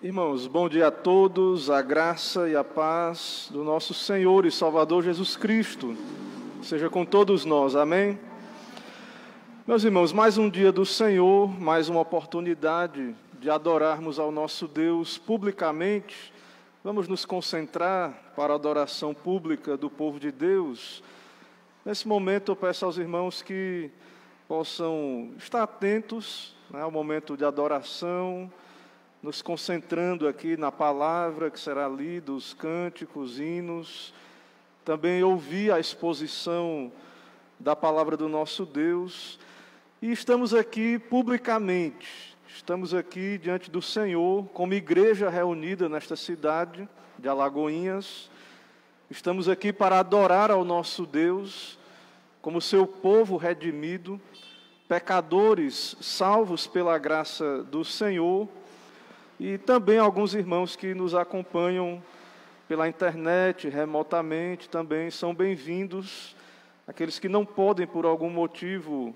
Irmãos, bom dia a todos, a graça e a paz do nosso Senhor e Salvador Jesus Cristo seja com todos nós, amém? Meus irmãos, mais um dia do Senhor, mais uma oportunidade de adorarmos ao nosso Deus publicamente. Vamos nos concentrar para a adoração pública do povo de Deus. Nesse momento eu peço aos irmãos que possam estar atentos, ao momento de adoração, nos concentrando aqui na palavra que será lida, os cânticos, hinos, também ouvir a exposição da palavra do nosso Deus. E estamos aqui publicamente, estamos aqui diante do Senhor, como igreja reunida nesta cidade de Alagoinhas. Estamos aqui para adorar ao nosso Deus, como seu povo redimido, pecadores salvos pela graça do Senhor, e também alguns irmãos que nos acompanham pela internet, remotamente, também são bem-vindos. Aqueles que não podem, por algum motivo,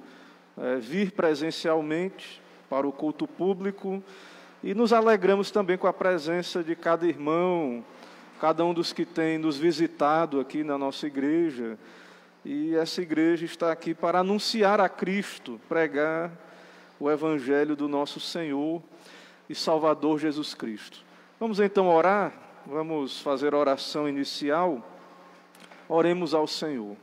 vir presencialmente para o culto público. E nos alegramos também com a presença de cada irmão, cada um dos que tem nos visitado aqui na nossa igreja. E essa igreja está aqui para anunciar a Cristo, pregar o Evangelho do nosso Senhor e Salvador Jesus Cristo. Vamos então orar, vamos fazer a oração inicial. Oremos ao Senhor.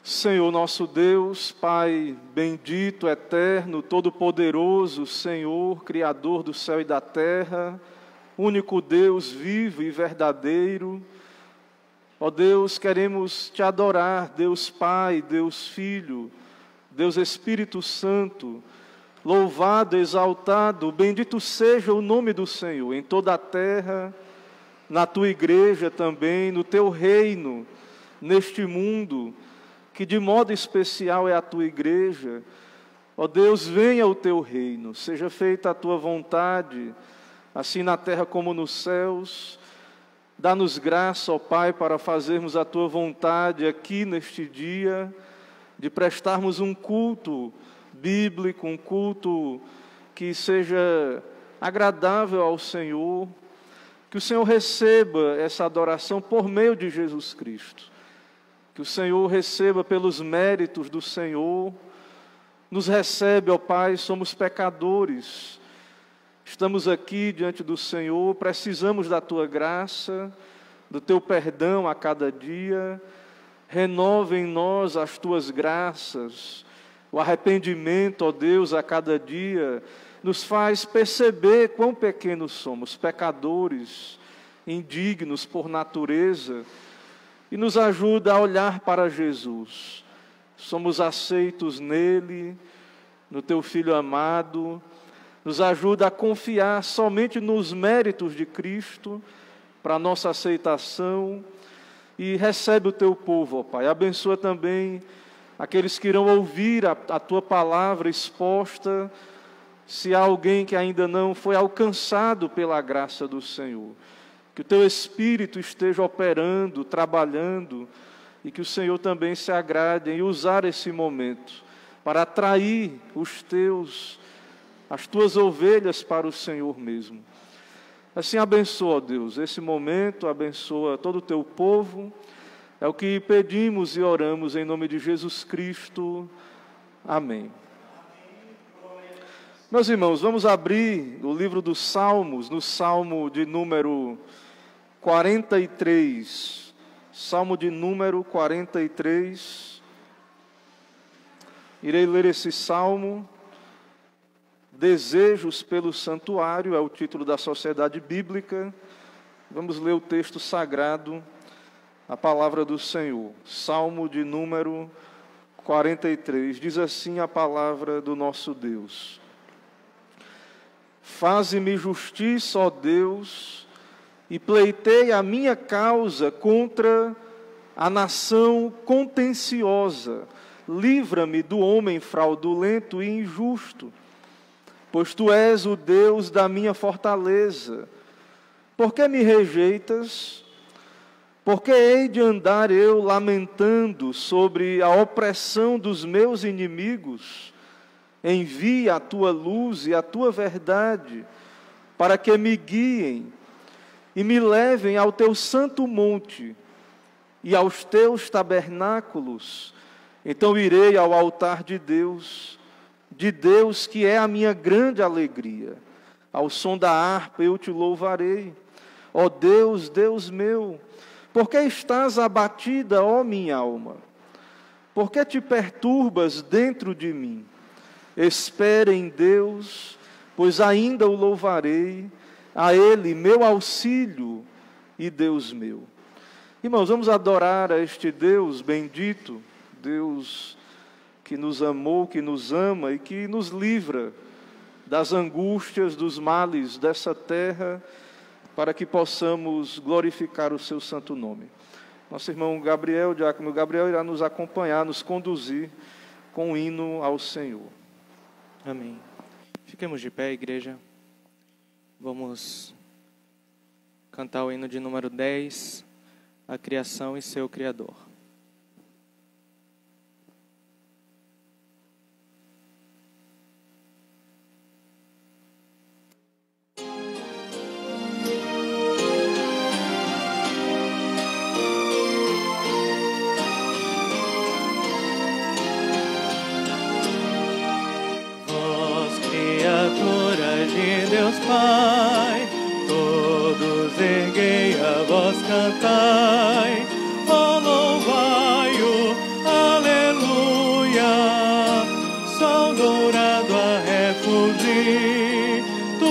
Senhor nosso Deus, Pai bendito, eterno, todo-poderoso, Senhor, Criador do céu e da terra, único Deus vivo e verdadeiro. Ó Deus, queremos Te adorar, Deus Pai, Deus Filho, Deus Espírito Santo. Louvado, exaltado, bendito seja o nome do Senhor em toda a terra, na Tua igreja também, no Teu reino, neste mundo, que de modo especial é a Tua igreja. Ó Deus, venha o Teu reino, seja feita a Tua vontade, assim na terra como nos céus. Dá-nos graça, ó Pai, para fazermos a Tua vontade aqui neste dia, de prestarmos um culto bíblico, um culto que seja agradável ao Senhor, que o Senhor receba essa adoração por meio de Jesus Cristo, que o Senhor receba pelos méritos do Senhor. Nos recebe, ó Pai, somos pecadores, estamos aqui diante do Senhor, precisamos da Tua graça, do Teu perdão a cada dia. Renova em nós as Tuas graças. O arrependimento, ó Deus, a cada dia, nos faz perceber quão pequenos somos, pecadores, indignos por natureza, e nos ajuda a olhar para Jesus. Somos aceitos nele, no Teu Filho amado, nos ajuda a confiar somente nos méritos de Cristo, para a nossa aceitação, e recebe o Teu povo, ó Pai. Abençoa também aqueles que irão ouvir a Tua palavra exposta, se há alguém que ainda não foi alcançado pela graça do Senhor. Que o Teu Espírito esteja operando, trabalhando, e que o Senhor também se agrade em usar esse momento para atrair as Tuas ovelhas para o Senhor mesmo. Assim abençoa, ó Deus, esse momento, abençoa todo o Teu povo. É o que pedimos e oramos em nome de Jesus Cristo. Amém. Meus irmãos, vamos abrir o livro dos Salmos, no Salmo de número 43. Salmo de número 43. Irei ler esse salmo. Desejos pelo Santuário é o título da Sociedade Bíblica. Vamos ler o texto sagrado, a palavra do Senhor. Salmo de número 43. Diz assim a palavra do nosso Deus. Faze-me justiça, ó Deus, e pleiteia a minha causa contra a nação contenciosa. Livra-me do homem fraudulento e injusto, pois Tu és o Deus da minha fortaleza. Por que me rejeitas? Por que hei de andar eu lamentando sobre a opressão dos meus inimigos? Envia a Tua luz e a Tua verdade, para que me guiem e me levem ao teu santo monte e aos teus tabernáculos. Então irei ao altar de Deus que é a minha grande alegria. Ao som da harpa eu te louvarei. Ó Deus, Deus meu, por que estás abatida, ó minha alma? Por que te perturbas dentro de mim? Espere em Deus, pois ainda o louvarei, a Ele, meu auxílio e Deus meu. Irmãos, vamos adorar a este Deus bendito, Deus que nos amou, que nos ama e que nos livra das angústias, dos males dessa terra, para que possamos glorificar o seu santo nome. Nosso irmão Gabriel, o diácono Gabriel, irá nos acompanhar, nos conduzir com um hino ao Senhor. Amém. Fiquemos de pé, igreja. Vamos cantar o hino de número 10, A Criação e Seu Criador. Deus Pai, todos erguei a voz, cantai, ó louvai-o, aleluia. Sol dourado a refulgir, tu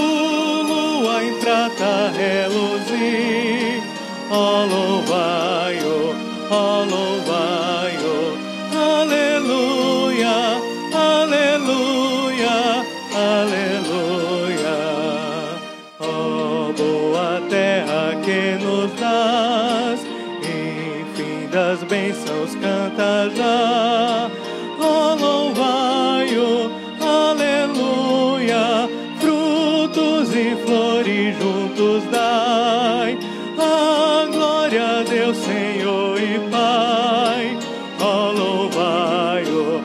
lua em prata reluzir, ó louvai-o, aleluia, aleluia, aleluia. Que nos dás, enfim das bênçãos canta já, ó louvai-o, aleluia, frutos e flores juntos dai, a glória a Deus Senhor e Pai, ó louvai-o,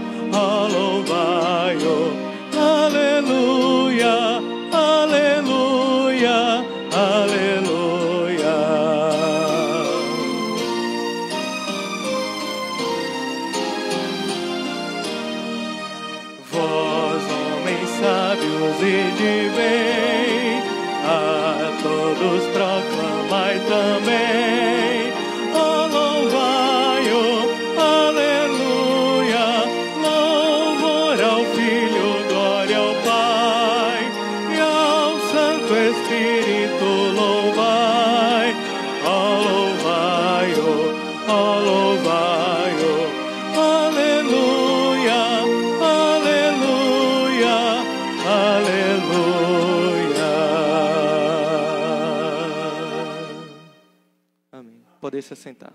aleluia, aleluia, aleluia. Sábios e de bem, a todos proclamai também, ó louvai-o, aleluia, louvor ao Filho, glória ao Pai, e ao Santo Espírito louvai, ó louvai-o, aleluia, aleluia. Amém. Poder se assentar.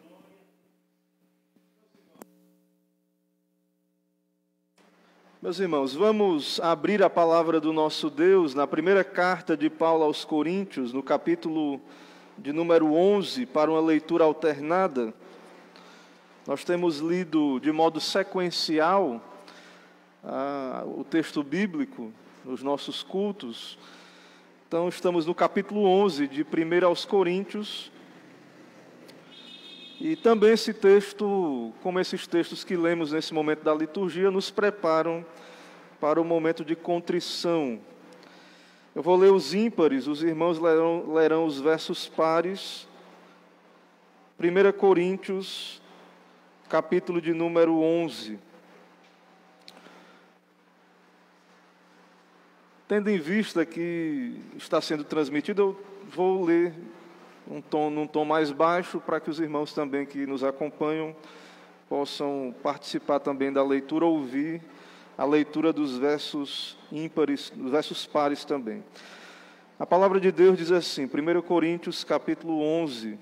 Meus irmãos, vamos abrir a palavra do nosso Deus na primeira carta de Paulo aos Coríntios, no capítulo de número 11, para uma leitura alternada. Nós temos lido de modo sequencial o texto bíblico nos nossos cultos. Então, estamos no capítulo 11 de 1 aos Coríntios. E também esse texto, como esses textos que lemos nesse momento da liturgia, nos preparam para o momento de contrição. Eu vou ler os ímpares, os irmãos lerão os versos pares. 1 Coríntios, capítulo de número 11. Tendo em vista que está sendo transmitido, eu vou ler num tom mais baixo, para que os irmãos também que nos acompanham possam participar também da leitura, ouvir a leitura dos versos ímpares, dos versos pares também. A palavra de Deus diz assim, 1 Coríntios capítulo 11: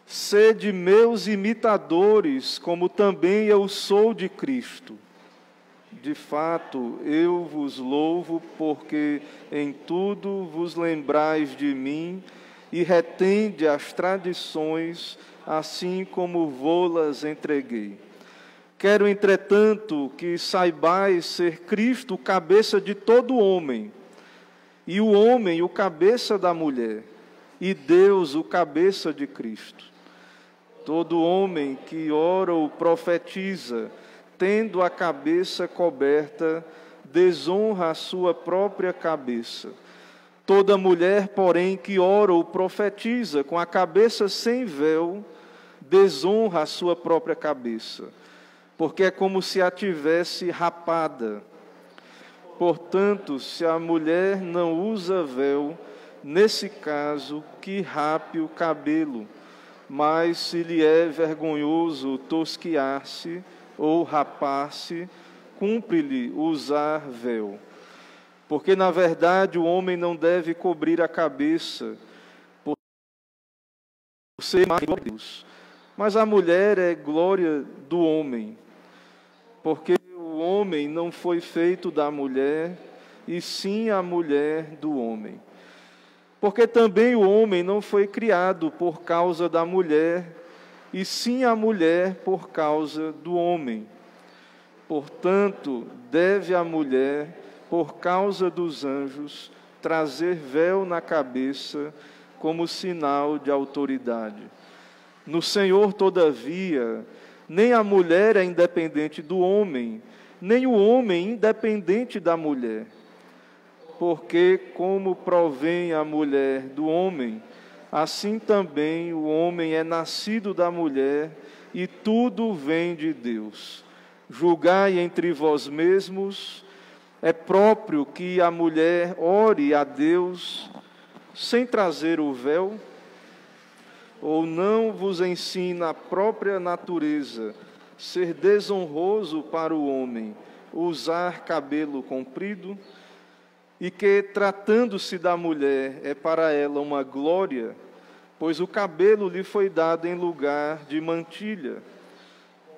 Sede meus imitadores, como também eu sou de Cristo. De fato, eu vos louvo, porque em tudo vos lembrais de mim e retende as tradições, assim como vô-las entreguei. Quero, entretanto, que saibais ser Cristo cabeça de todo homem, e o homem o cabeça da mulher, e Deus o cabeça de Cristo. Todo homem que ora ou profetiza, tendo a cabeça coberta, desonra a sua própria cabeça. Toda mulher, porém, que ora ou profetiza com a cabeça sem véu, desonra a sua própria cabeça, porque é como se a tivesse rapada. Portanto, se a mulher não usa véu, nesse caso, que rape o cabelo, mas se lhe é vergonhoso tosquiar-se ou rapar-se, cumpre-lhe usar véu. Porque, na verdade, o homem não deve cobrir a cabeça, por ser mais de Deus. Mas a mulher é glória do homem, porque o homem não foi feito da mulher, e sim a mulher do homem. Porque também o homem não foi criado por causa da mulher, e sim a mulher por causa do homem. Portanto, deve a mulher, por causa dos anjos, trazer véu na cabeça como sinal de autoridade. No Senhor, todavia, nem a mulher é independente do homem, nem o homem independente da mulher. Porque, como provém a mulher do homem, assim também o homem é nascido da mulher, e tudo vem de Deus. Julgai entre vós mesmos, é próprio que a mulher ore a Deus sem trazer o véu? Ou não vos ensina a própria natureza ser desonroso para o homem usar cabelo comprido? E que, tratando-se da mulher, é para ela uma glória, pois o cabelo lhe foi dado em lugar de mantilha.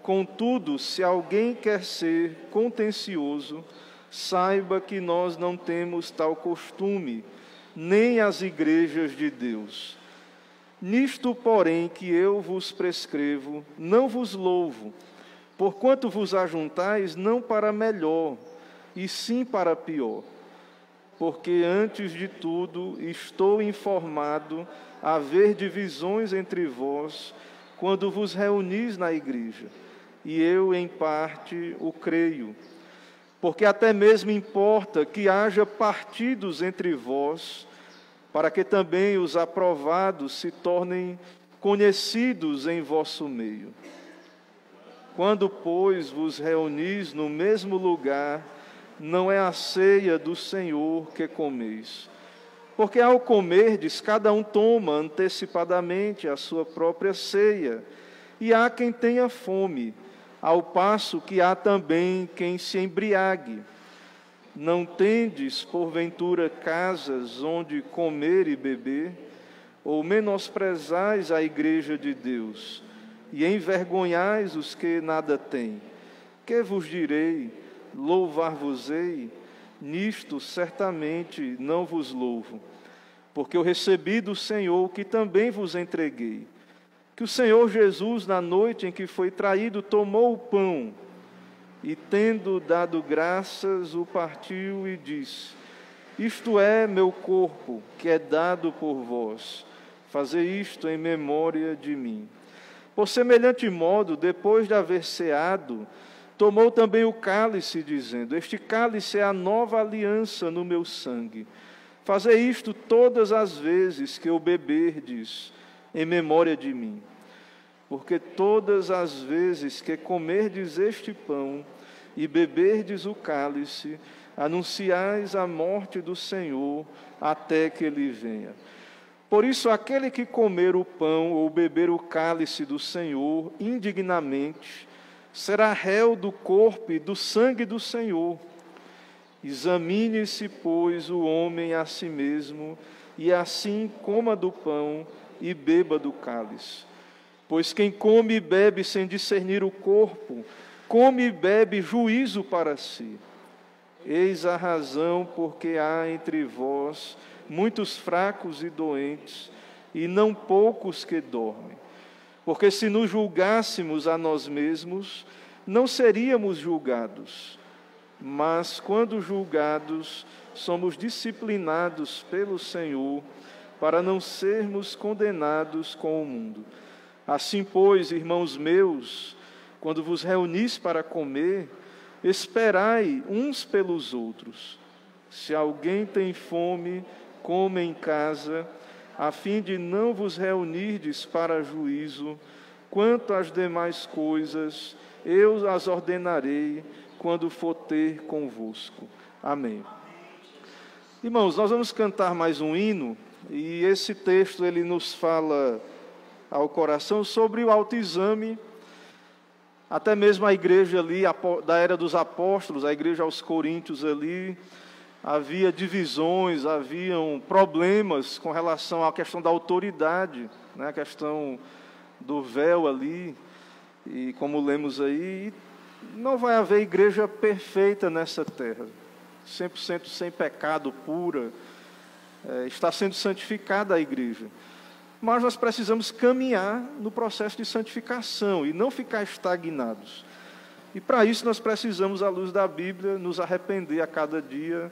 Contudo, se alguém quer ser contencioso, saiba que nós não temos tal costume, nem as igrejas de Deus. Nisto, porém, que eu vos prescrevo, não vos louvo, porquanto vos ajuntais não para melhor, e sim para pior. Porque, antes de tudo, estou informado a haver divisões entre vós, quando vos reunis na igreja, e eu, em parte, o creio. Porque até mesmo importa que haja partidos entre vós, para que também os aprovados se tornem conhecidos em vosso meio. Quando, pois, vos reunis no mesmo lugar, não é a ceia do Senhor que comeis. Porque ao comerdes, cada um toma antecipadamente a sua própria ceia, e há quem tenha fome, ao passo que há também quem se embriague. Não tendes, porventura, casas onde comer e beber? Ou menosprezais a igreja de Deus, e envergonhais os que nada têm? Que vos direi? Louvar-vos-ei? Nisto certamente não vos louvo, porque eu recebi do Senhor o que também vos entreguei, que o Senhor Jesus, na noite em que foi traído, tomou o pão, e tendo dado graças, o partiu e disse: isto é meu corpo, que é dado por vós. Fazei isto em memória de mim. Por semelhante modo, depois de haver ceado, tomou também o cálice, dizendo: este cálice é a nova aliança no meu sangue. Fazei isto todas as vezes que o beberdes, em memória de mim. Porque todas as vezes que comerdes este pão e beberdes o cálice, anunciais a morte do Senhor até que Ele venha. Por isso, aquele que comer o pão ou beber o cálice do Senhor indignamente, será réu do corpo e do sangue do Senhor. Examine-se, pois, o homem a si mesmo, e assim coma do pão e beba do cálice. Pois quem come e bebe sem discernir o corpo, come e bebe juízo para si. Eis a razão porque há entre vós muitos fracos e doentes, e não poucos que dormem. Porque se nos julgássemos a nós mesmos, não seríamos julgados. mas quando julgados, somos disciplinados pelo Senhor, para não sermos condenados com o mundo. Assim, pois, irmãos meus, quando vos reunis para comer, esperai uns pelos outros. Se alguém tem fome, coma em casa, a fim de não vos reunirdes para juízo. Quanto às demais coisas, eu as ordenarei quando for ter convosco. Amém. Irmãos, nós vamos cantar mais um hino, e esse texto ele nos fala ao coração sobre o autoexame. Até mesmo a igreja ali, da era dos apóstolos, a igreja aos Coríntios ali, havia divisões, haviam problemas com relação à questão da autoridade, né? A questão do véu ali, e como lemos aí, não vai haver igreja perfeita nessa terra, 100% sem pecado, pura, está sendo santificada a igreja. Mas nós precisamos caminhar no processo de santificação e não ficar estagnados. E para isso nós precisamos, à luz da Bíblia, nos arrepender a cada dia,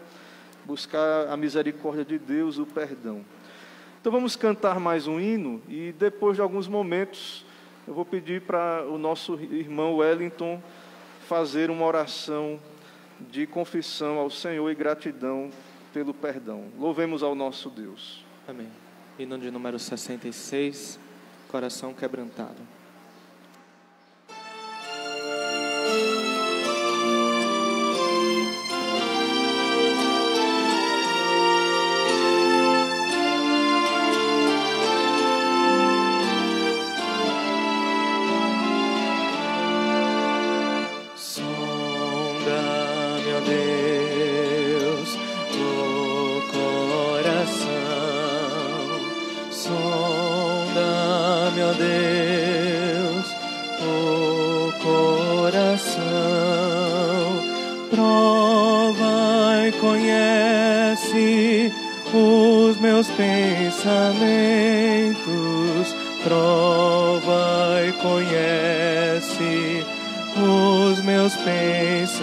buscar a misericórdia de Deus, o perdão. Então vamos cantar mais um hino e depois de alguns momentos eu vou pedir para o nosso irmão Wellington fazer uma oração de confissão ao Senhor e gratidão pelo perdão. Louvemos ao nosso Deus. Amém. Hino de número 66, Coração Quebrantado. Pensamentos, prova e conhece os meus pensamentos,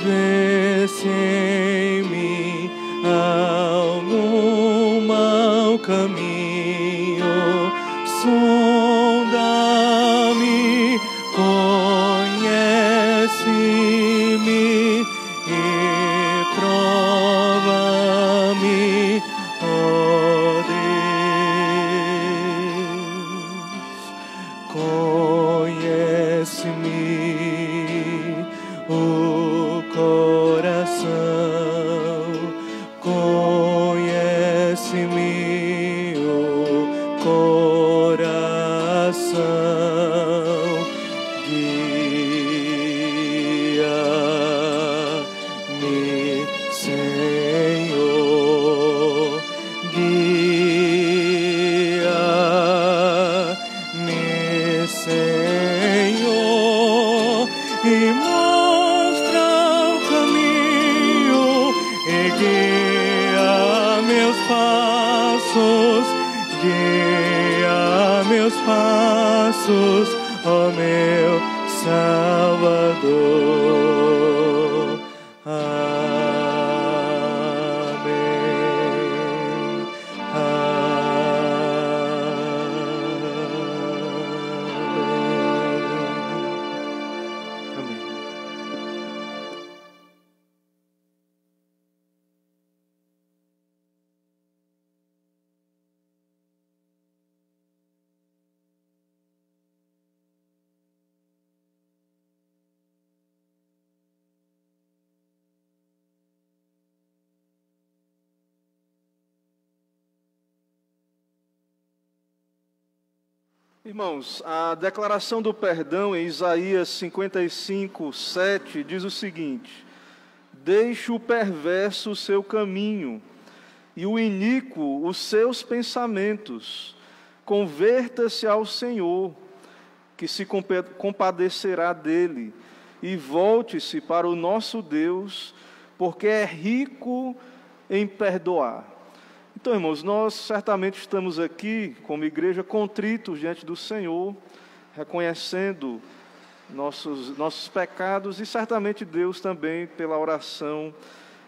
vê se em mim há algum mau caminho, sonda-me, conhece-me e prova-me, ó Deus. Conhece-me o coração, conhece-me o coração, guia-me, Senhor, guia-me, Senhor, e mostra o caminho e guia meus passos, guia meus passos, ó meu Salvador. Amém. Amém. Irmãos, a declaração do perdão em Isaías 55, 7 diz o seguinte: deixe o perverso o seu caminho e o iníquo os seus pensamentos, converta-se ao Senhor, que se compadecerá dele, e volte-se para o nosso Deus, porque é rico em perdoar. Então, irmãos, nós certamente estamos aqui, como igreja, contritos diante do Senhor, reconhecendo nossos pecados, e certamente Deus também, pela oração,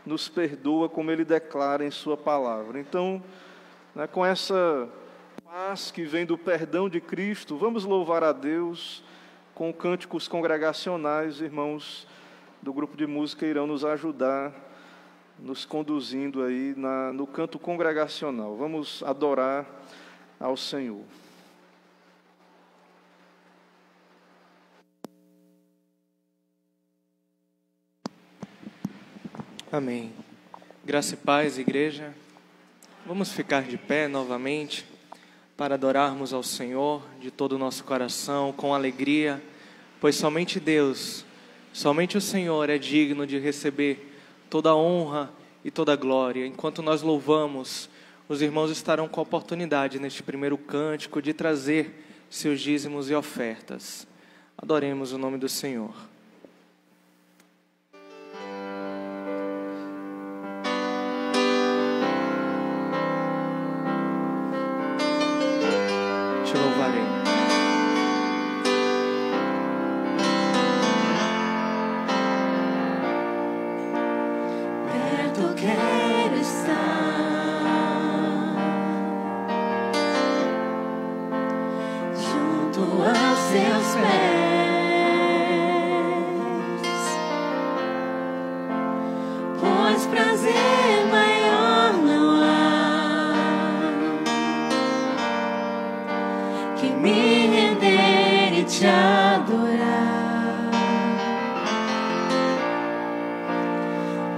nos perdoa, como Ele declara em Sua palavra. Então, com essa paz que vem do perdão de Cristo, vamos louvar a Deus com cânticos congregacionais. Irmãos do grupo de música irão nos ajudar, nos conduzindo aí no canto congregacional. Vamos adorar ao Senhor. Amém. Graça e paz, igreja. Vamos ficar de pé novamente para adorarmos ao Senhor de todo o nosso coração, com alegria, pois somente Deus, somente o Senhor é digno de receber toda a honra e toda a glória. Enquanto nós louvamos, os irmãos estarão com a oportunidade neste primeiro cântico de trazer seus dízimos e ofertas. Adoremos o nome do Senhor. Te louvarei. Perto quero estar, junto aos seus pés, pois prazer maior não há que me render e te adorar.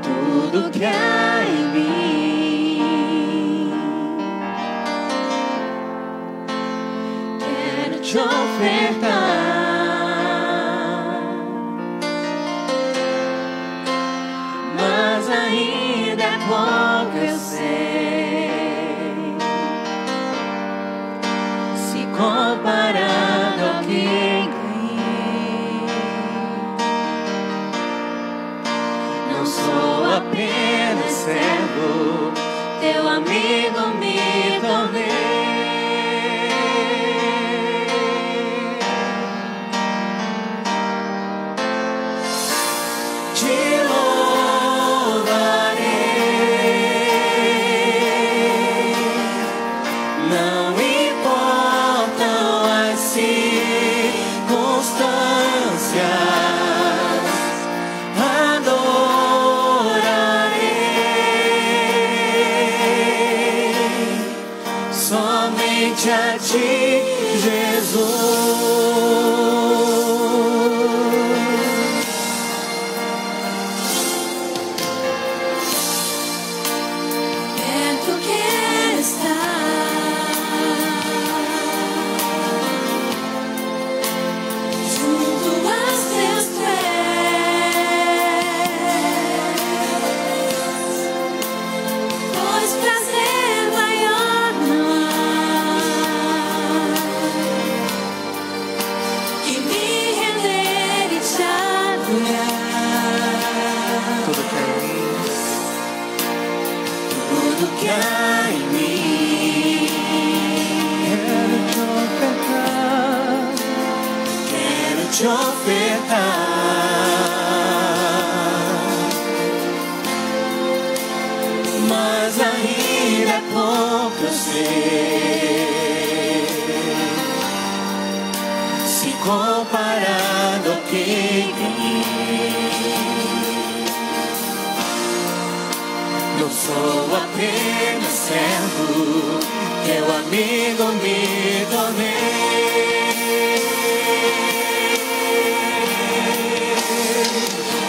Tudo que há em mim quero te ofertar, mas ainda é pouco, eu sei, se comparado ao que ganhei. Não sou apenas servo, teu amigo me tornei. Te louvarei, não importam as circunstâncias, adorarei somente a ti, Jesus. Perto quero estar, junto aos teus pés, pois prazer maior não há que me render e te adorar. Tudo que há em mim, Tudo que há em mim quero te ofertar. quero te ofertar, mas ainda é pouco, eu sei, se comparado ao que ganhei. Não sou apenas servo, teu amigo me tornei.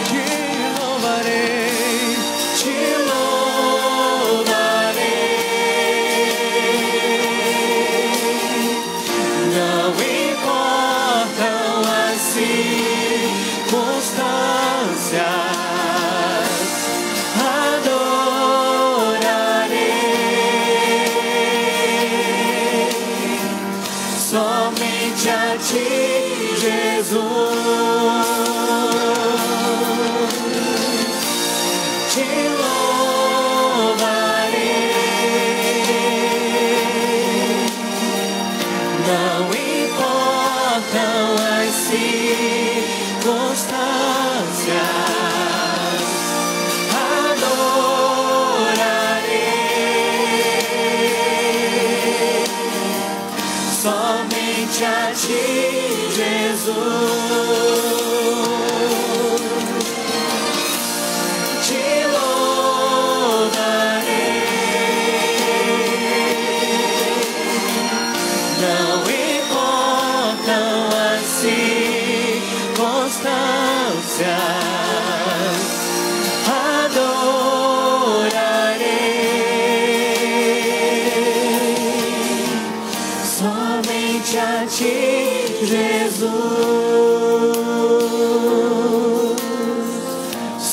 Te louvarei, Te louvarei, não importam as circunstâncias, adorarei somente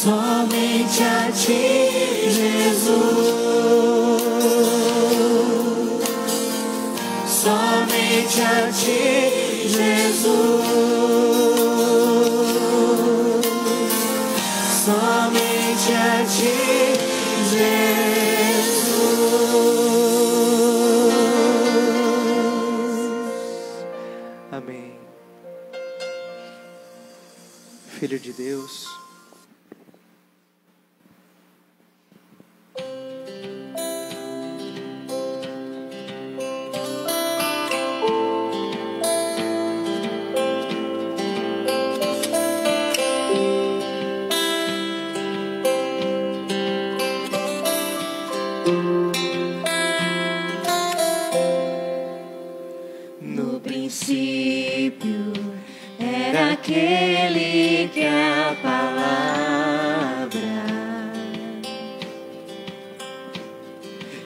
somente a ti, Jesus. Somente a ti, Jesus. Somente a ti, Jesus. Amém. Filho de Deus, no princípio era aquele que a palavra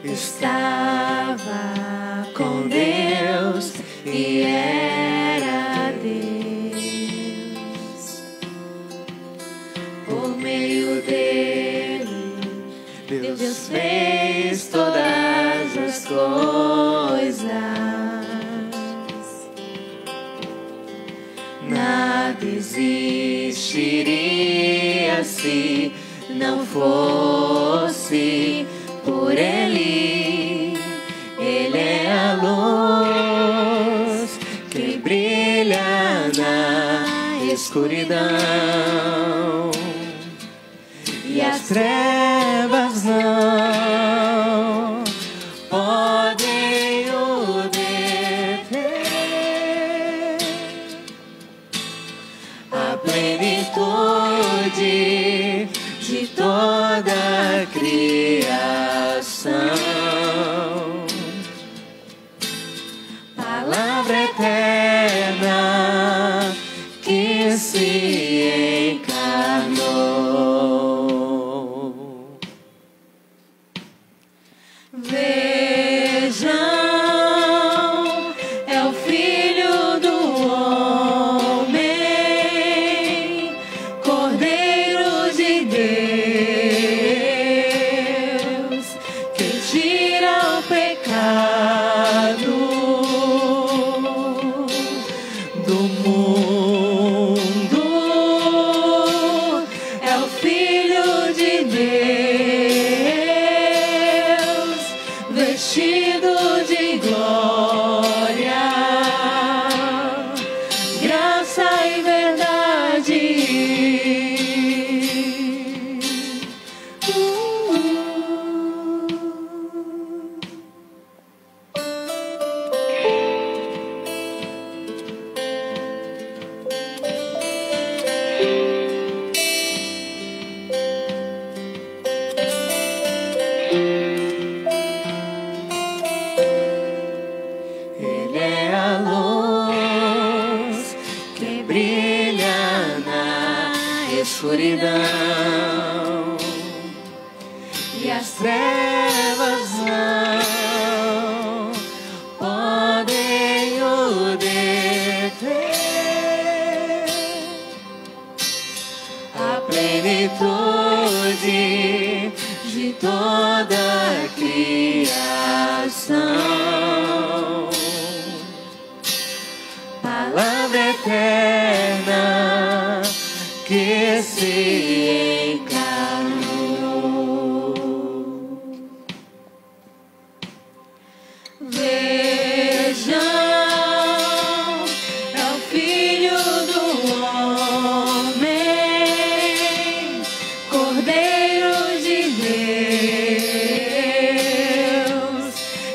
estava com Deus e era Deus. Por meio dele, Deus fez todas as coisas. Nada existiria se não fosse por Ele. Ele é a luz que brilha na escuridão, e as trevas não podem o deter. A plenitude de toda a criação, palavra eterna que se encarnou. Vejam, é o Filho do Homem, Cordeiro de Deus, que tira o pecado do mundo. É o Filho de Deus, vestido de glória, graça e verdade. Ele é a luz que brilha na escuridão, e as trevas não podem o deter. A plenitude de toda a criação, palavra eterna que se encarnou. Vejam, é o Filho do Homem, Cordeiro de Deus,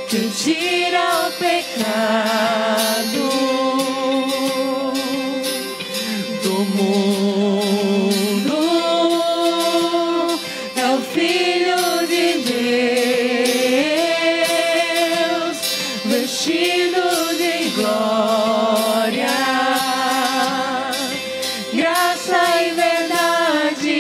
que tira o pecado do mundo. É o Filho de Deus, vestido de glória, graça e verdade.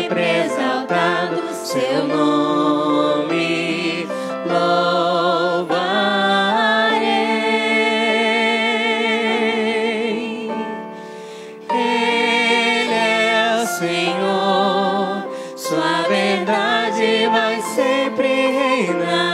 sempre exaltado seu nome louvarei. Ele é o Senhor, sua verdade vai sempre reinar.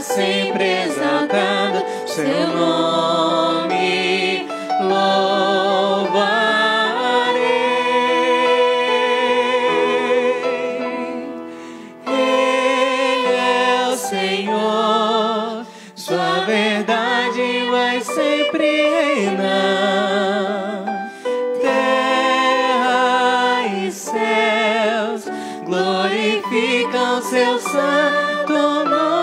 Sempre exaltado seu nome louvarei. Ele é o Senhor, sua verdade vai sempre reinar. Terra e céus glorificam seu santo nome.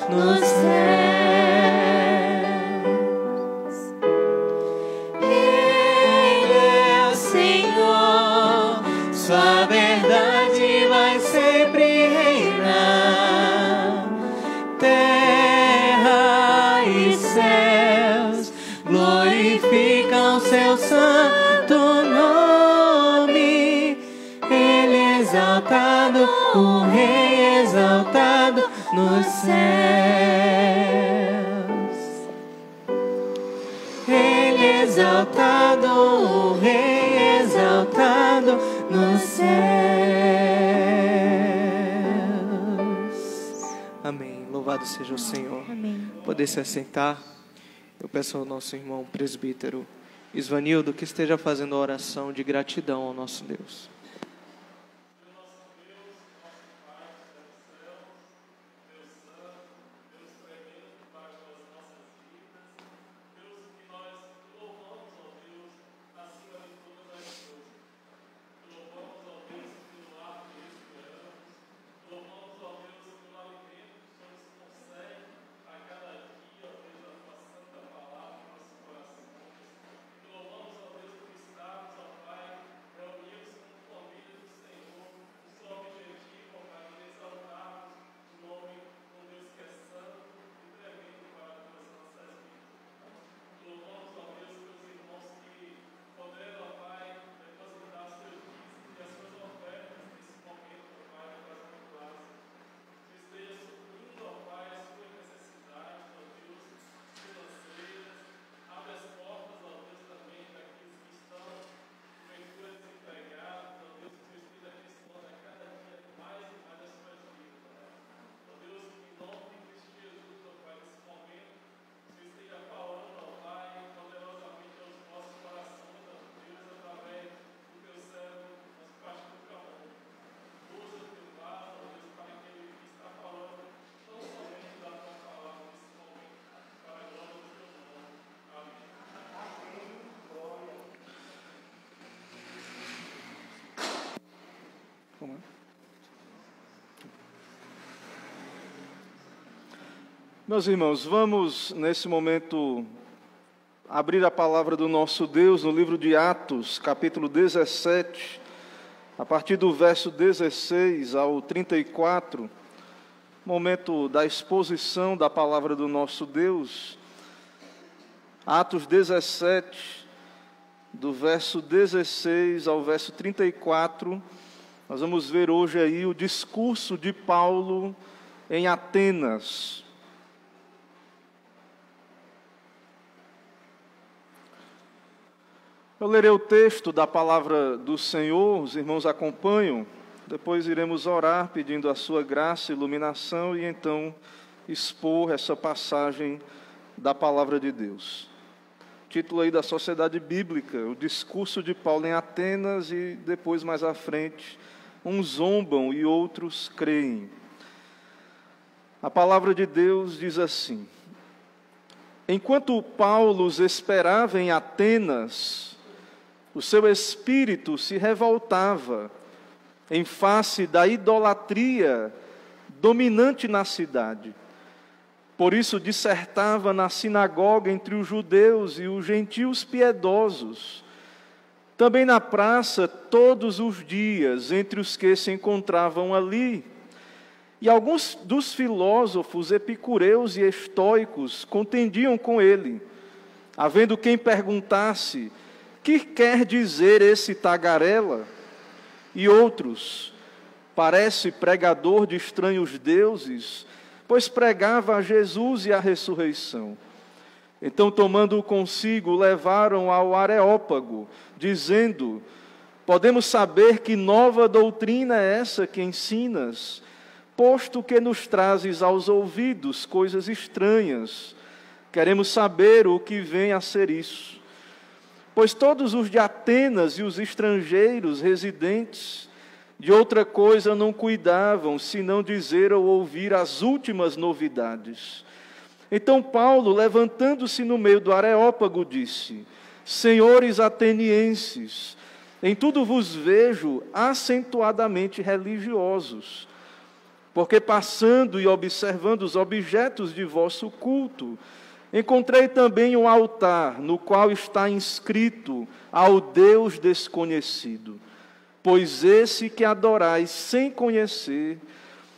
Nos céus, Ele é o Senhor, sua verdade vai sempre reinar. Terra e céus glorificam seu santo nome. Ele é exaltado, o Rei exaltado nos céus. Ele é exaltado, o Rei exaltado nos céus. Amém. Louvado seja o Senhor. Amém. Poder se assentar. Eu peço ao nosso irmão presbítero Isvanildo que esteja fazendo a oração de gratidão ao nosso Deus. Meus irmãos, vamos nesse momento abrir a palavra do nosso Deus no livro de Atos, capítulo 17, a partir do verso 16 ao 34, momento da exposição da palavra do nosso Deus. Atos 17, do verso 16 ao verso 34, nós vamos ver hoje aí o discurso de Paulo em Atenas. Eu lerei o texto da palavra do Senhor, os irmãos acompanham, depois iremos orar pedindo a sua graça e iluminação e então expor essa passagem da palavra de Deus. Título aí da Sociedade Bíblica, o discurso de Paulo em Atenas e depois mais à frente, uns zombam e outros creem. A palavra de Deus diz assim: Enquanto Paulo os esperava em Atenas, o seu espírito se revoltava em face da idolatria dominante na cidade. Por isso dissertava na sinagoga entre os judeus e os gentios piedosos, também na praça todos os dias entre os que se encontravam ali. E alguns dos filósofos epicureus e estoicos contendiam com ele, havendo quem perguntasse: que quer dizer esse tagarela? E outros: parece pregador de estranhos deuses, pois pregava a Jesus e a ressurreição. Então, tomando-o consigo, levaram ao Areópago, dizendo: podemos saber que nova doutrina é essa que ensinas, posto que nos trazes aos ouvidos coisas estranhas. Queremos saber o que vem a ser isso. Pois todos os de Atenas e os estrangeiros residentes de outra coisa não cuidavam, senão dizer ou ouvir as últimas novidades. Então Paulo, levantando-se no meio do Areópago, disse: senhores atenienses, em tudo vos vejo acentuadamente religiosos, porque passando e observando os objetos de vosso culto, encontrei também um altar, no qual está inscrito ao Deus desconhecido. Pois esse que adorais sem conhecer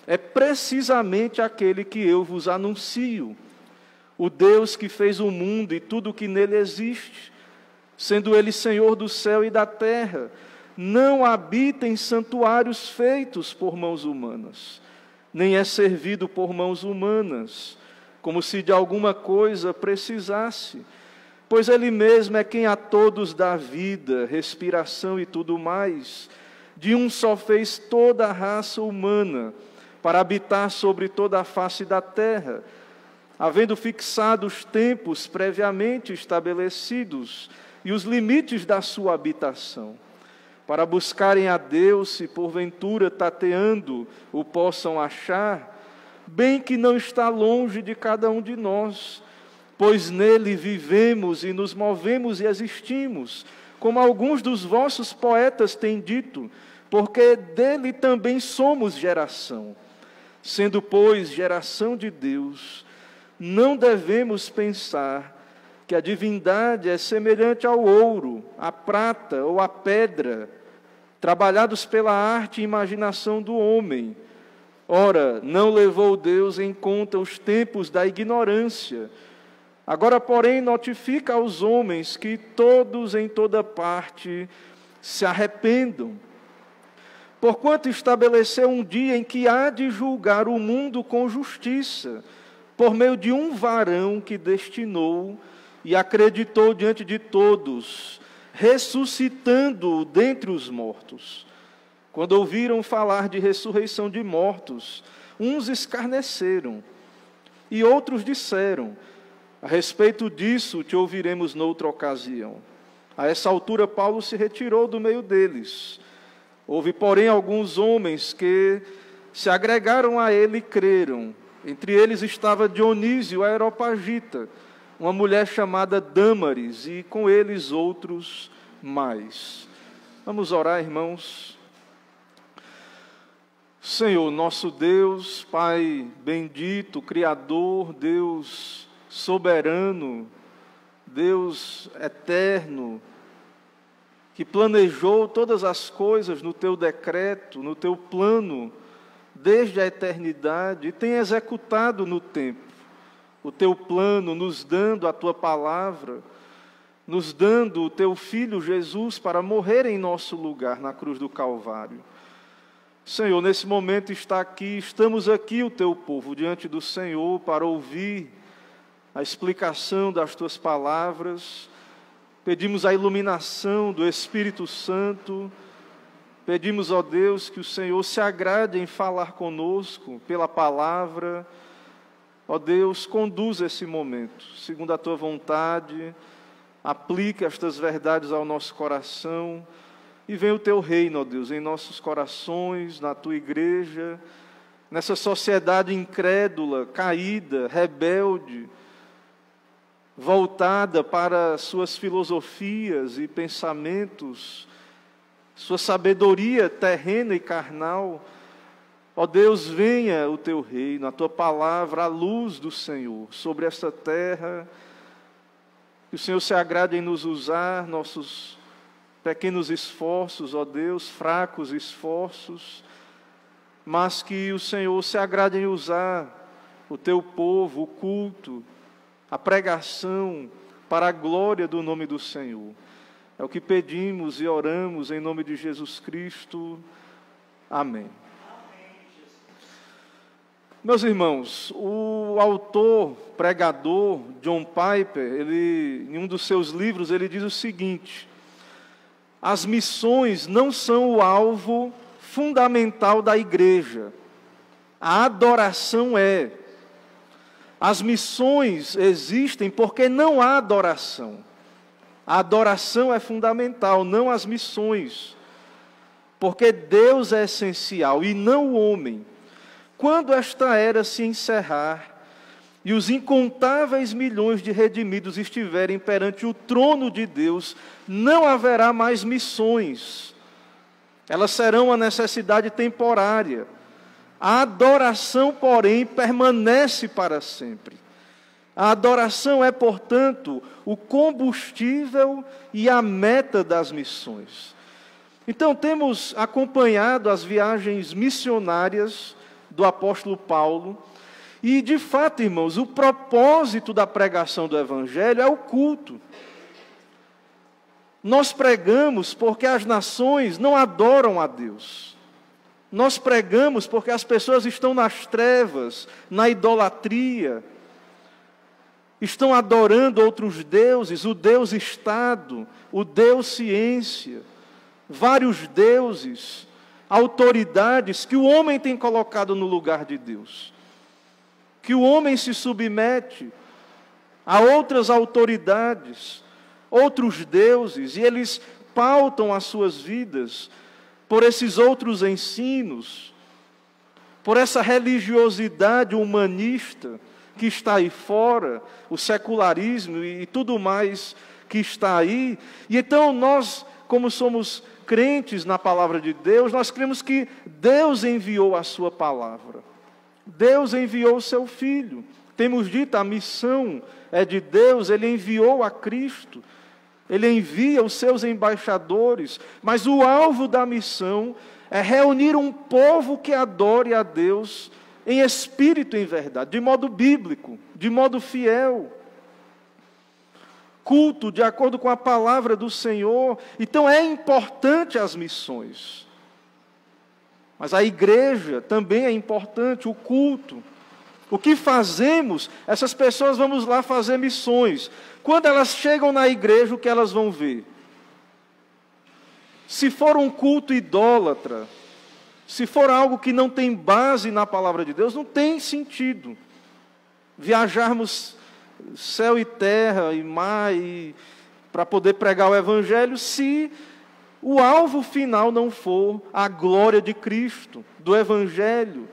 é precisamente aquele que eu vos anuncio, o Deus que fez o mundo e tudo o que nele existe, sendo ele Senhor do céu e da terra, não habita em santuários feitos por mãos humanas, nem é servido por mãos humanas, como se de alguma coisa precisasse, pois ele mesmo é quem a todos dá vida, respiração e tudo mais. De um só fez toda a raça humana, para habitar sobre toda a face da terra, havendo fixado os tempos previamente estabelecidos e os limites da sua habitação, para buscarem a Deus, se porventura tateando o possam achar, bem que não está longe de cada um de nós, pois nele vivemos e nos movemos e existimos, como alguns dos vossos poetas têm dito, porque dele também somos geração. Sendo, pois, geração de Deus, não devemos pensar que a divindade é semelhante ao ouro, à prata ou à pedra, trabalhados pela arte e imaginação do homem. Ora, não levou Deus em conta os tempos da ignorância. Agora, porém, notifica aos homens que todos em toda parte se arrependam. Porquanto estabeleceu um dia em que há de julgar o mundo com justiça, por meio de um varão que destinou e acreditou diante de todos, ressuscitando-o dentre os mortos. Quando ouviram falar de ressurreição de mortos, uns escarneceram, e outros disseram: a respeito disso te ouviremos noutra ocasião. A essa altura Paulo se retirou do meio deles. Houve, porém, alguns homens que se agregaram a ele e creram. Entre eles estava Dionísio, a Areopagita, uma mulher chamada Dâmaris, e com eles outros mais. Vamos orar, irmãos. Senhor, nosso Deus, Pai bendito, Criador, Deus soberano, Deus eterno, que planejou todas as coisas no Teu decreto, no Teu plano, desde a eternidade, e tem executado no tempo o Teu plano, nos dando a Tua palavra, nos dando o Teu Filho Jesus para morrer em nosso lugar na cruz do Calvário. Senhor, nesse momento estamos aqui, o Teu povo, diante do Senhor, para ouvir a explicação das Tuas palavras. Pedimos a iluminação do Espírito Santo. Pedimos, ó Deus, que o Senhor se agrade em falar conosco pela palavra. Ó Deus, conduza esse momento, segundo a Tua vontade. Aplique estas verdades ao nosso coração. E venha o Teu reino, ó Deus, em nossos corações, na Tua igreja, nessa sociedade incrédula, caída, rebelde, voltada para suas filosofias e pensamentos, sua sabedoria terrena e carnal. Ó Deus, venha o teu reino, a tua palavra, a luz do Senhor sobre esta terra. Que o Senhor se agrade em nos usar, nossos pequenos esforços, ó Deus, fracos esforços, mas que o Senhor se agrade em usar o teu povo, o culto, a pregação, para a glória do nome do Senhor. É o que pedimos e oramos em nome de Jesus Cristo. Amém. Meus irmãos, o autor, pregador, John Piper, em um dos seus livros, ele diz o seguinte: as missões não são o alvo fundamental da igreja. A adoração é. As missões existem porque não há adoração. A adoração é fundamental, não as missões. Porque Deus é essencial e não o homem. Quando esta era se encerrar e os incontáveis milhões de redimidos estiverem perante o trono de Deus, não haverá mais missões. Elas serão uma necessidade temporária. A adoração, porém, permanece para sempre. A adoração é, portanto, o combustível e a meta das missões. Então, temos acompanhado as viagens missionárias do apóstolo Paulo, e de fato, irmãos, o propósito da pregação do Evangelho é o culto. Nós pregamos porque as nações não adoram a Deus. Nós pregamos porque as pessoas estão nas trevas, na idolatria, estão adorando outros deuses, o Deus Estado, o Deus Ciência, vários deuses, autoridades que o homem tem colocado no lugar de Deus, que o homem se submete a outras autoridades, outros deuses, e eles pautam as suas vidas por esses outros ensinos, por essa religiosidade humanista que está aí fora, o secularismo e tudo mais que está aí. E então nós, como somos crentes na palavra de Deus, nós cremos que Deus enviou a sua palavra. Deus enviou o seu Filho. Temos dito, a missão é de Deus, Ele enviou a Cristo. Ele envia os seus embaixadores. Mas o alvo da missão é reunir um povo que adore a Deus em espírito e em verdade, de modo bíblico, de modo fiel. Culto de acordo com a palavra do Senhor. Então é importante as missões. Mas a igreja também é importante, o culto. O que fazemos? Essas pessoas, vamos lá fazer missões. Quando elas chegam na igreja, o que elas vão ver? Se for um culto idólatra, se for algo que não tem base na palavra de Deus, não tem sentido viajarmos céu e terra e mar para poder pregar o Evangelho, se o alvo final não for a glória de Cristo, do Evangelho,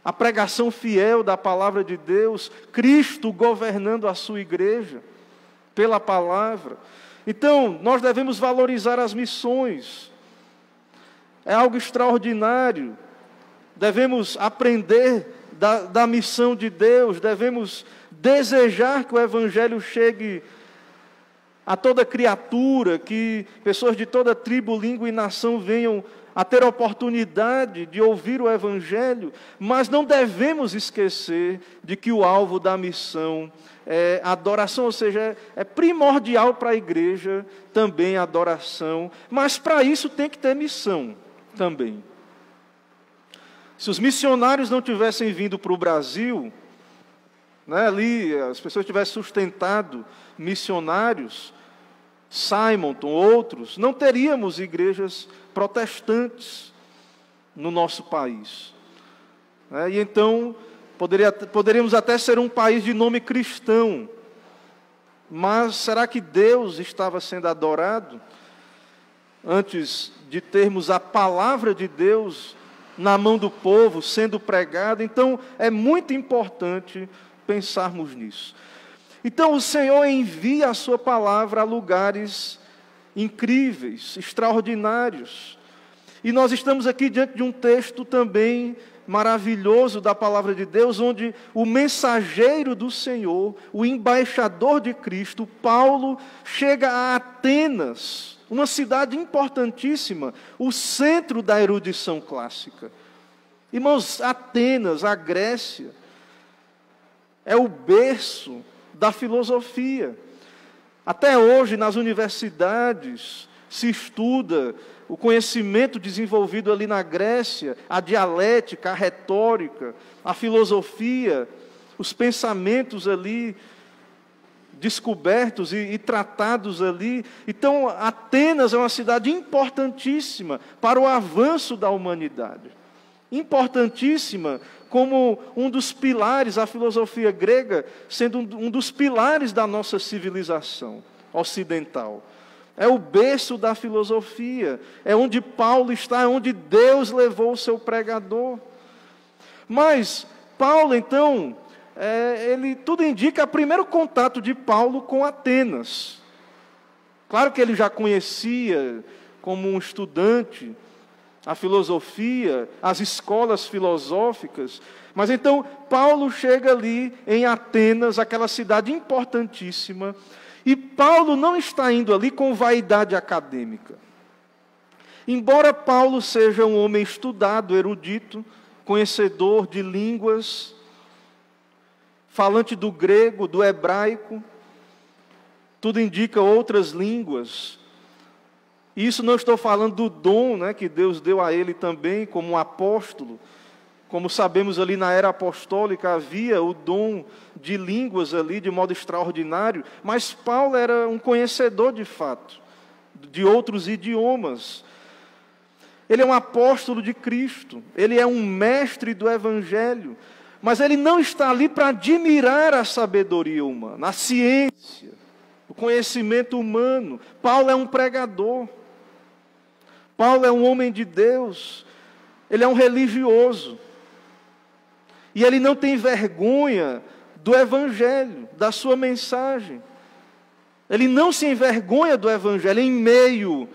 a pregação fiel da palavra de Deus, Cristo governando a sua igreja pela palavra. Então, nós devemos valorizar as missões. É algo extraordinário. Devemos aprender da missão de Deus, devemos desejar que o Evangelho chegue a toda criatura, que pessoas de toda tribo, língua e nação venham a ter a oportunidade de ouvir o Evangelho, mas não devemos esquecer de que o alvo da missão é a adoração, ou seja, é primordial para a igreja também a adoração, mas para isso tem que ter missão também. Se os missionários não tivessem vindo para o Brasil, ali as pessoas tivessem sustentado missionários, Simonton, outros, não teríamos igrejas protestantes no nosso país. E então, poderíamos até ser um país de nome cristão, mas será que Deus estava sendo adorado antes de termos a palavra de Deus na mão do povo, sendo pregada? Então, é muito importante pensarmos nisso. Então o Senhor envia a sua palavra a lugares incríveis, extraordinários. E nós estamos aqui diante de um texto também maravilhoso da palavra de Deus, onde o mensageiro do Senhor, o embaixador de Cristo, Paulo, chega a Atenas, uma cidade importantíssima, o centro da erudição clássica. Irmãos, Atenas, a Grécia, é o berço da filosofia. Até hoje, nas universidades, se estuda o conhecimento desenvolvido ali na Grécia, a dialética, a retórica, a filosofia, os pensamentos ali descobertos e tratados ali. Então, Atenas é uma cidade importantíssima para o avanço da humanidade. Importantíssima como um dos pilares, a filosofia grega sendo um dos pilares da nossa civilização ocidental. É o berço da filosofia, é onde Paulo está, é onde Deus levou o seu pregador. Mas Paulo, então, tudo indica o primeiro contato de Paulo com Atenas. Claro que ele já conhecia, como um estudante, a filosofia, as escolas filosóficas, mas então Paulo chega ali em Atenas, aquela cidade importantíssima, e Paulo não está indo ali com vaidade acadêmica. Embora Paulo seja um homem estudado, erudito, conhecedor de línguas, falante do grego, do hebraico, tudo indica outras línguas. E isso não estou falando do dom, né, que Deus deu a ele também como um apóstolo. Como sabemos ali na era apostólica havia o dom de línguas ali de modo extraordinário, mas Paulo era um conhecedor de fato, de outros idiomas. Ele é um apóstolo de Cristo, ele é um mestre do Evangelho, mas ele não está ali para admirar a sabedoria humana, a ciência, o conhecimento humano. Paulo é um pregador, Paulo é um homem de Deus, ele é um religioso. E ele não tem vergonha do Evangelho, da sua mensagem. Ele não se envergonha do Evangelho em meio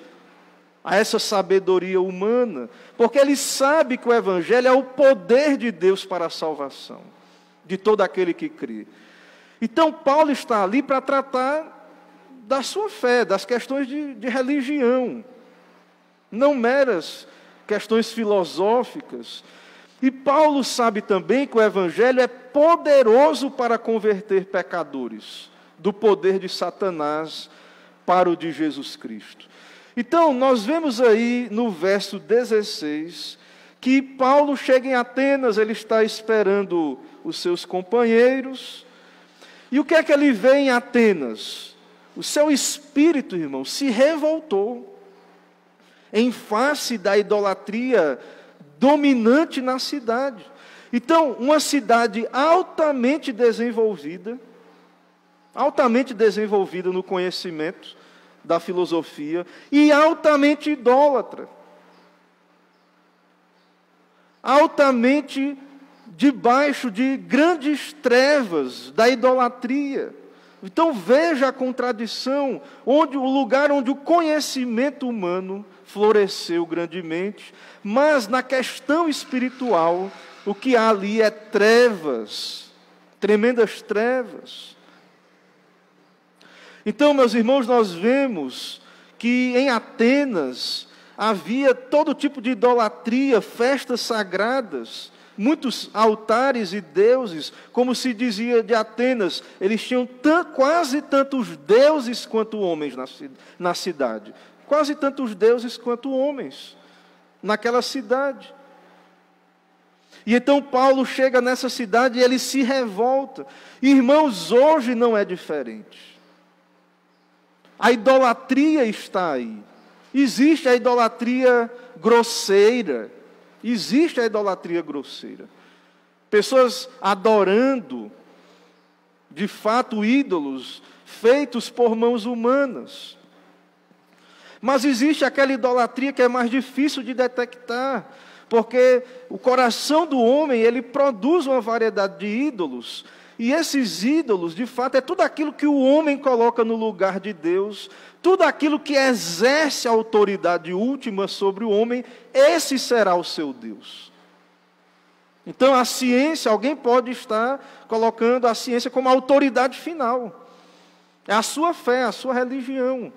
a essa sabedoria humana, porque ele sabe que o Evangelho é o poder de Deus para a salvação de todo aquele que crê. Então Paulo está ali para tratar da sua fé, das questões de religião, não meras questões filosóficas. E Paulo sabe também que o Evangelho é poderoso para converter pecadores do poder de Satanás para o de Jesus Cristo. Então, nós vemos aí no verso 16 que Paulo chega em Atenas, ele está esperando os seus companheiros. E o que é que ele vê em Atenas? O seu espírito, irmão, se revoltou em face da idolatria dominante na cidade. Então, uma cidade altamente desenvolvida no conhecimento da filosofia e altamente idólatra, altamente debaixo de grandes trevas da idolatria. Então veja a contradição, o lugar onde o conhecimento humano floresceu grandemente, mas na questão espiritual, o que há ali é trevas, tremendas trevas. Então, meus irmãos, nós vemos que em Atenas havia todo tipo de idolatria, festas sagradas, muitos altares e deuses, como se dizia de Atenas, eles tinham quase tantos deuses quanto homens na cidade. Quase tantos deuses quanto homens naquela cidade. E então Paulo chega nessa cidade e ele se revolta. Irmãos, hoje não é diferente. A idolatria está aí. Existe a idolatria grosseira. Existe a idolatria grosseira. Pessoas adorando, de fato, ídolos feitos por mãos humanas. Mas existe aquela idolatria que é mais difícil de detectar, porque o coração do homem, ele produz uma variedade de ídolos, E esses ídolos, de fato, é tudo aquilo que o homem coloca no lugar de Deus, tudo aquilo que exerce a autoridade última sobre o homem, esse será o seu Deus. Então a ciência, alguém pode estar colocando a ciência como a autoridade final. É a sua fé, a sua religião.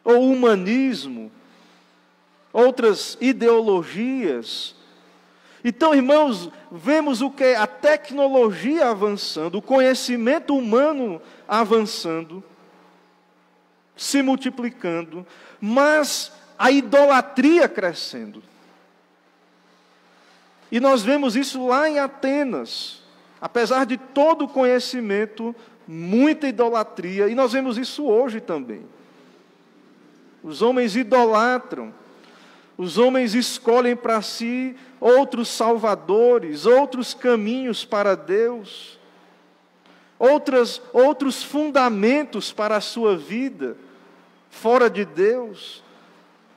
Ou o humanismo, outras ideologias. Então, irmãos, vemos o que? A tecnologia avançando, o conhecimento humano avançando, se multiplicando, mas a idolatria crescendo. E nós vemos isso lá em Atenas. Apesar de todo o conhecimento, muita idolatria, e nós vemos isso hoje também. Os homens idolatram, os homens escolhem para si outros salvadores, outros caminhos para Deus, outros fundamentos para a sua vida, fora de Deus,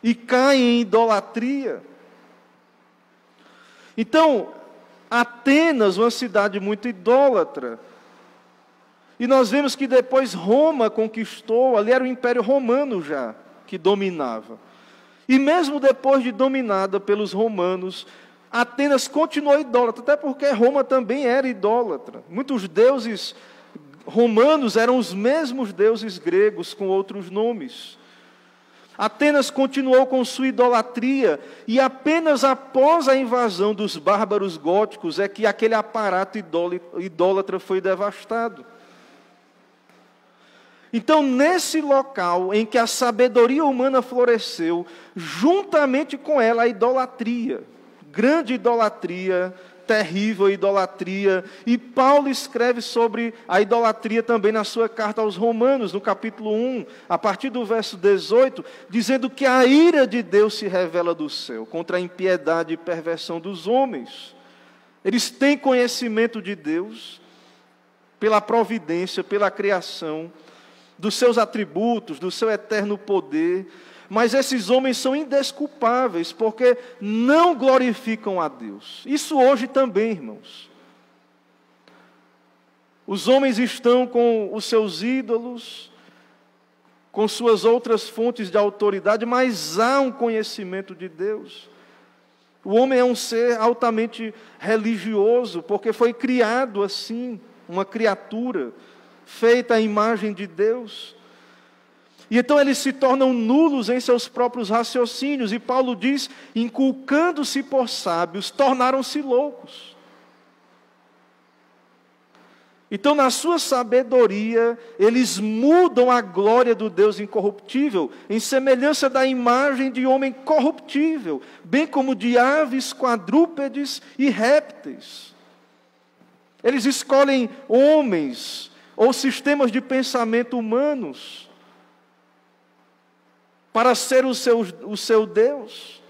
e caem em idolatria. Então, Atenas, uma cidade muito idólatra, e nós vemos que depois Roma conquistou, ali era o Império Romano já, que dominava. E mesmo depois de dominada pelos romanos, Atenas continuou idólatra, até porque Roma também era idólatra. Muitos deuses romanos eram os mesmos deuses gregos, com outros nomes. Atenas continuou com sua idolatria, e apenas após a invasão dos bárbaros góticos é que aquele aparato idólatra foi devastado. Então, nesse local em que a sabedoria humana floresceu, juntamente com ela a idolatria, grande idolatria, terrível idolatria, e Paulo escreve sobre a idolatria também na sua carta aos Romanos, no capítulo 1, a partir do verso 18, dizendo que a ira de Deus se revela do céu, contra a impiedade e perversão dos homens. Eles têm conhecimento de Deus, pela providência, pela criação, dos seus atributos, do seu eterno poder, mas esses homens são indesculpáveis, porque não glorificam a Deus. Isso hoje também, irmãos. Os homens estão com os seus ídolos, com suas outras fontes de autoridade, mas há um conhecimento de Deus. O homem é um ser altamente religioso, porque foi criado assim, uma criatura feita à imagem de Deus. E então eles se tornam nulos em seus próprios raciocínios. E Paulo diz, inculcando-se por sábios, tornaram-se loucos. Então, na sua sabedoria, eles mudam a glória do Deus incorruptível, em semelhança da imagem de homem corruptível, bem como de aves, quadrúpedes e répteis. Eles escolhem homens ou sistemas de pensamento humanos para ser o seu Deus,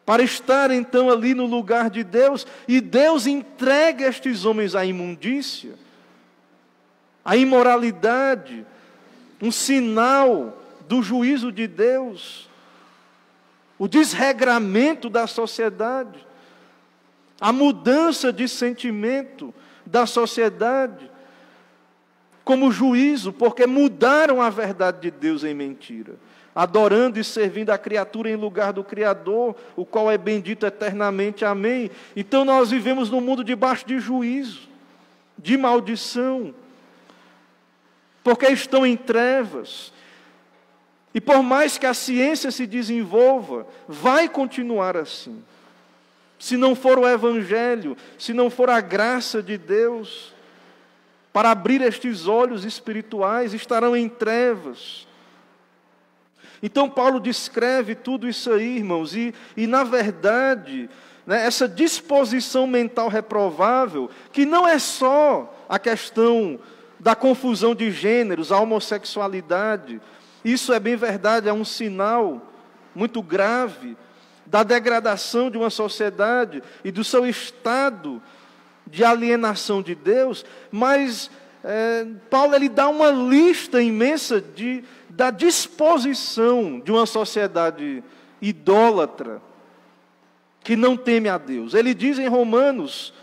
para estar então ali no lugar de Deus, e Deus entrega estes homens à imundícia, à imoralidade, um sinal do juízo de Deus, o desregramento da sociedade, a mudança de sentimento da sociedade, como juízo, porque mudaram a verdade de Deus em mentira, adorando e servindo a criatura em lugar do Criador, o qual é bendito eternamente, amém. Então nós vivemos num mundo debaixo de juízo, de maldição, porque estão em trevas, e por mais que a ciência se desenvolva, vai continuar assim, se não for o Evangelho, se não for a graça de Deus, para abrir estes olhos espirituais, estarão em trevas. Então Paulo descreve tudo isso aí, irmãos, e na verdade, né, essa disposição mental reprovável, que não é só a questão da confusão de gêneros, a homossexualidade, isso é bem verdade, é um sinal muito grave da degradação de uma sociedade e do seu estado de alienação de Deus, mas Paulo ele dá uma lista imensa da disposição de uma sociedade idólatra, que não teme a Deus. Ele diz em Romanos,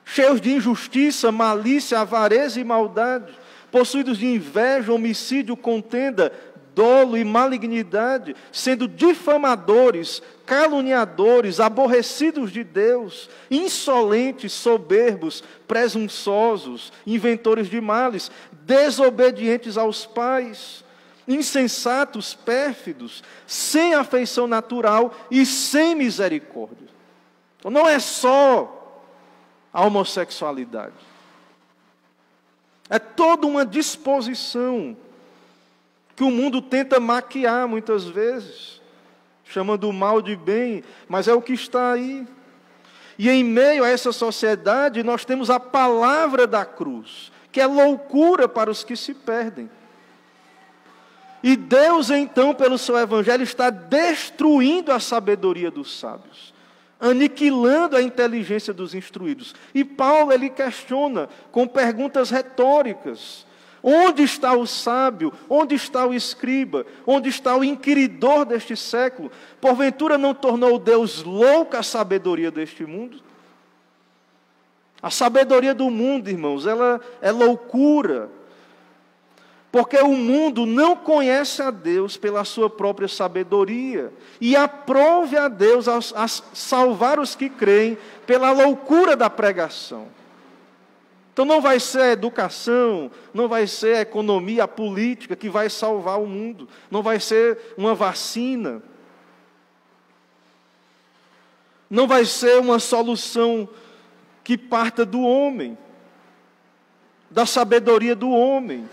cheios de injustiça, malícia, avareza e maldade, possuídos de inveja, homicídio, contenda, dolo e malignidade, sendo difamadores, caluniadores, aborrecidos de Deus, insolentes, soberbos, presunçosos, inventores de males, desobedientes aos pais, insensatos, pérfidos, sem afeição natural e sem misericórdia. Então, não é só a homossexualidade, é toda uma disposição que o mundo tenta maquiar muitas vezes, chamando o mal de bem, mas é o que está aí. E em meio a essa sociedade, nós temos a palavra da cruz, que é loucura para os que se perdem. E Deus, então, pelo seu evangelho, está destruindo a sabedoria dos sábios, aniquilando a inteligência dos instruídos. E Paulo, ele questiona com perguntas retóricas: onde está o sábio? Onde está o escriba? Onde está o inquiridor deste século? Porventura não tornou Deus louca a sabedoria deste mundo? A sabedoria do mundo, irmãos, ela é loucura, porque o mundo não conhece a Deus pela sua própria sabedoria, e aprove a Deus a salvar os que creem pela loucura da pregação. Então não vai ser a educação, não vai ser a economia, a política que vai salvar o mundo, não vai ser uma vacina, não vai ser uma solução que parta do homem, da sabedoria do homem.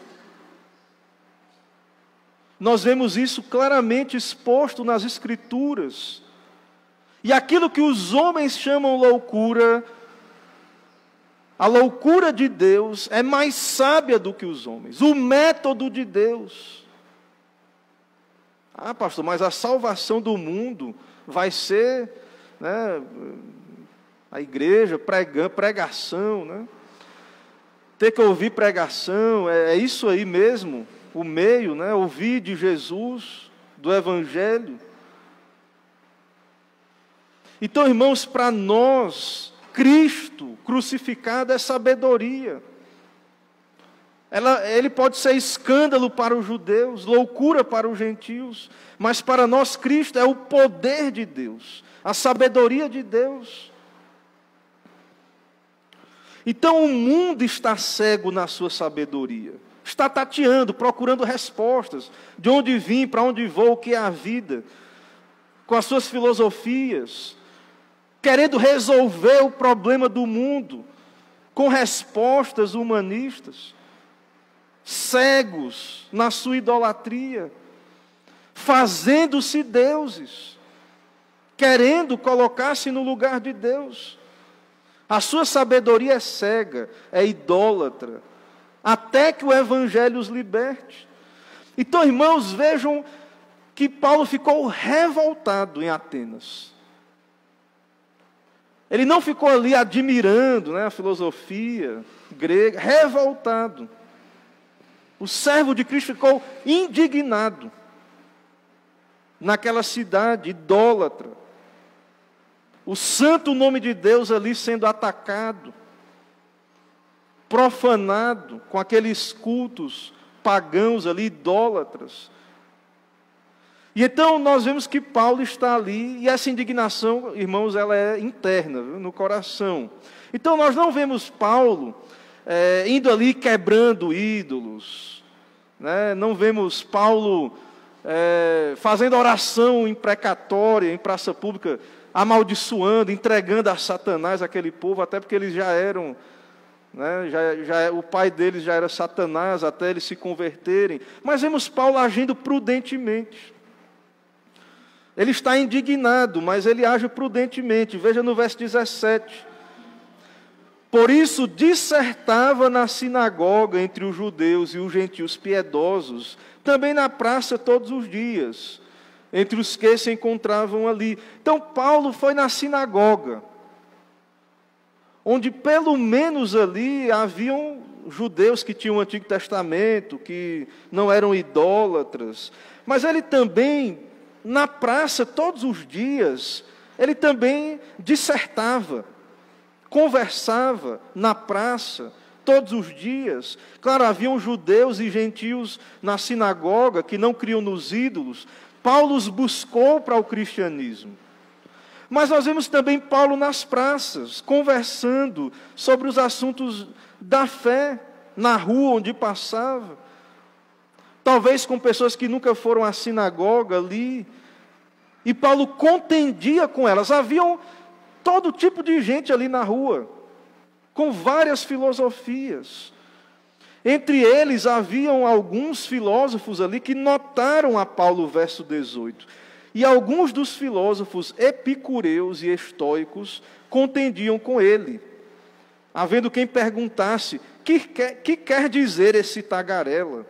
Nós vemos isso claramente exposto nas Escrituras. E aquilo que os homens chamam loucura, a loucura de Deus é mais sábia do que os homens. O método de Deus. Ah, pastor, mas a salvação do mundo vai ser, né, a igreja, pregação, né? Ter que ouvir pregação, é isso aí mesmo, o meio, né? Ouvir de Jesus, do Evangelho. Então, irmãos, para nós, Cristo crucificado é sabedoria. Ele pode ser escândalo para os judeus, loucura para os gentios, mas para nós Cristo é o poder de Deus, a sabedoria de Deus. Então o mundo está cego na sua sabedoria, está tateando, procurando respostas, de onde vim, para onde vou, o que é a vida, com as suas filosofias, querendo resolver o problema do mundo com respostas humanistas, cegos na sua idolatria, fazendo-se deuses, querendo colocar-se no lugar de Deus. A sua sabedoria é cega, é idólatra, até que o Evangelho os liberte. Então, irmãos, vejam que Paulo ficou revoltado em Atenas. Ele não ficou ali admirando, né, a filosofia grega, revoltado. O servo de Cristo ficou indignado naquela cidade idólatra. O santo nome de Deus ali sendo atacado, profanado com aqueles cultos pagãos ali, idólatras. E então nós vemos que Paulo está ali, e essa indignação, irmãos, ela é interna, viu, no coração. Então nós não vemos Paulo indo ali quebrando ídolos, né? Não vemos Paulo fazendo oração imprecatória em praça pública, amaldiçoando, entregando a Satanás aquele povo, até porque eles já eram, né, o pai deles já era Satanás, até eles se converterem. Mas vemos Paulo agindo prudentemente. Ele está indignado, mas ele age prudentemente. Veja no verso 17. Por isso dissertava na sinagoga entre os judeus e os gentios piedosos, também na praça todos os dias, entre os que se encontravam ali. Então Paulo foi na sinagoga, onde pelo menos ali haviam judeus que tinham o Antigo Testamento, que não eram idólatras, mas ele também, na praça todos os dias, ele também dissertava, conversava na praça todos os dias. Claro, haviam judeus e gentios na sinagoga que não criam nos ídolos. Paulo os buscou para o cristianismo. Mas nós vemos também Paulo nas praças, conversando sobre os assuntos da fé, na rua onde passava. Talvez com pessoas que nunca foram à sinagoga ali. E Paulo contendia com elas. Haviam todo tipo de gente ali na rua, com várias filosofias. Entre eles haviam alguns filósofos ali que notaram a Paulo, verso 18. E alguns dos filósofos epicureus e estoicos contendiam com ele, havendo quem perguntasse: que quer dizer esse tagarela?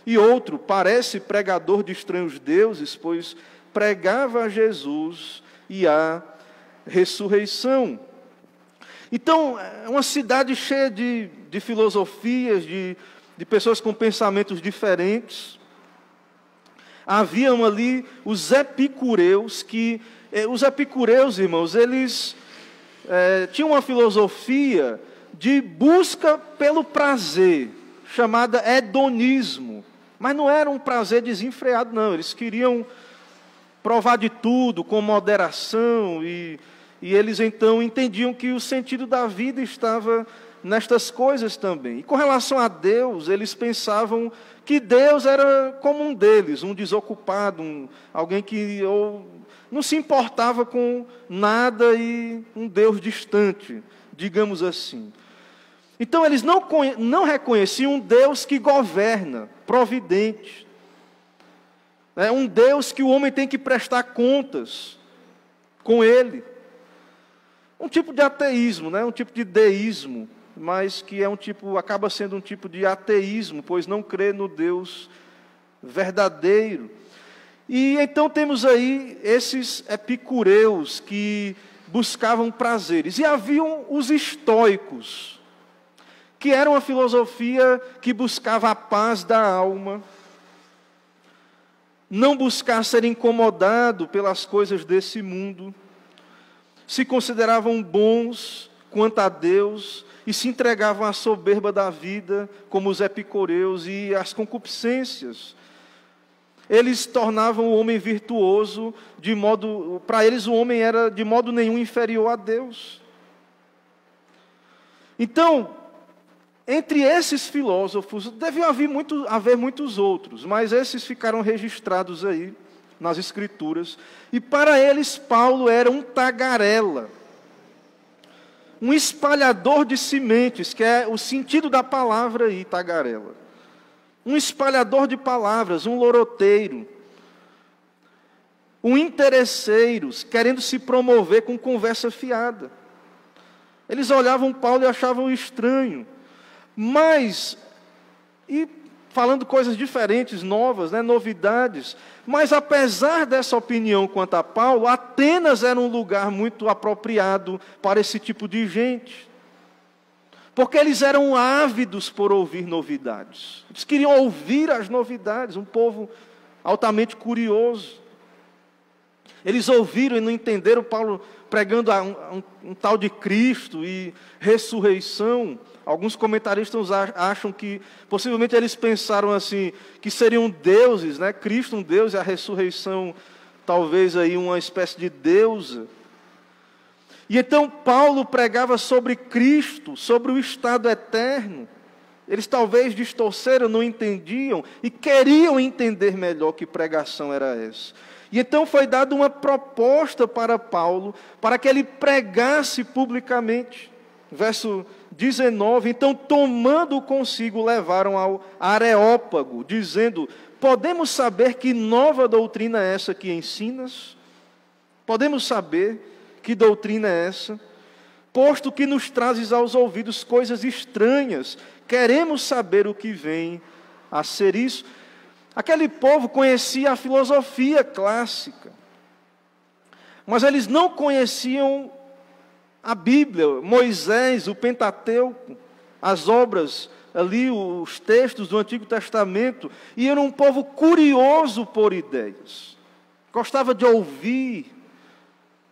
E outro: parece pregador de estranhos deuses, pois pregava a Jesus e a ressurreição. Então, é uma cidade cheia de filosofias, de pessoas com pensamentos diferentes. Haviam ali os epicureus, os epicureus, irmãos, eles tinham uma filosofia de busca pelo prazer, chamada hedonismo. Mas não era um prazer desenfreado, não. Eles queriam provar de tudo, com moderação, e eles então entendiam que o sentido da vida estava nestas coisas também. E com relação a Deus, eles pensavam que Deus era como um deles, um desocupado, alguém que não se importava com nada e um Deus distante, digamos assim. Então eles não reconheciam um Deus que governa, providente. É um Deus que o homem tem que prestar contas com ele. Um tipo de ateísmo, né? Um tipo de deísmo, mas que acaba sendo um tipo de ateísmo, pois não crê no Deus verdadeiro. E então temos aí esses epicureus que buscavam prazeres. E haviam os estoicos, que era uma filosofia que buscava a paz da alma, não buscar ser incomodado pelas coisas desse mundo, se consideravam bons quanto a Deus e se entregavam à soberba da vida, como os epicureus, e às concupiscências. Eles tornavam o homem virtuoso, para eles o homem era de modo nenhum inferior a Deus. Então, entre esses filósofos, deviam haver muitos outros, mas esses ficaram registrados aí nas Escrituras. E para eles, Paulo era um tagarela, um espalhador de sementes, que é o sentido da palavra aí, tagarela. Um espalhador de palavras, um loroteiro, um interesseiro, querendo se promover com conversa fiada. Eles olhavam Paulo e achavam estranho. Mas, e falando coisas diferentes, novas, né, novidades, mas apesar dessa opinião quanto a Paulo, Atenas era um lugar muito apropriado para esse tipo de gente, porque eles eram ávidos por ouvir novidades, eles queriam ouvir as novidades, um povo altamente curioso. Eles ouviram e não entenderam Paulo pregando um tal de Cristo e ressurreição. Alguns comentaristas acham que, possivelmente eles pensaram assim, que seriam deuses, né? Cristo um deus e a ressurreição talvez aí uma espécie de deusa. E então Paulo pregava sobre Cristo, sobre o estado eterno. Eles talvez distorceram, não entendiam e queriam entender melhor que pregação era essa. E então foi dada uma proposta para Paulo, para que ele pregasse publicamente. Verso 19, então tomando consigo levaram ao Areópago, dizendo: podemos saber que nova doutrina é essa que ensinas? Podemos saber que doutrina é essa? Posto que nos trazes aos ouvidos coisas estranhas, queremos saber o que vem a ser isso. Aquele povo conhecia a filosofia clássica, mas eles não conheciam a Bíblia, Moisés, o Pentateuco, as obras ali, os textos do Antigo Testamento, e era um povo curioso por ideias. Gostava de ouvir,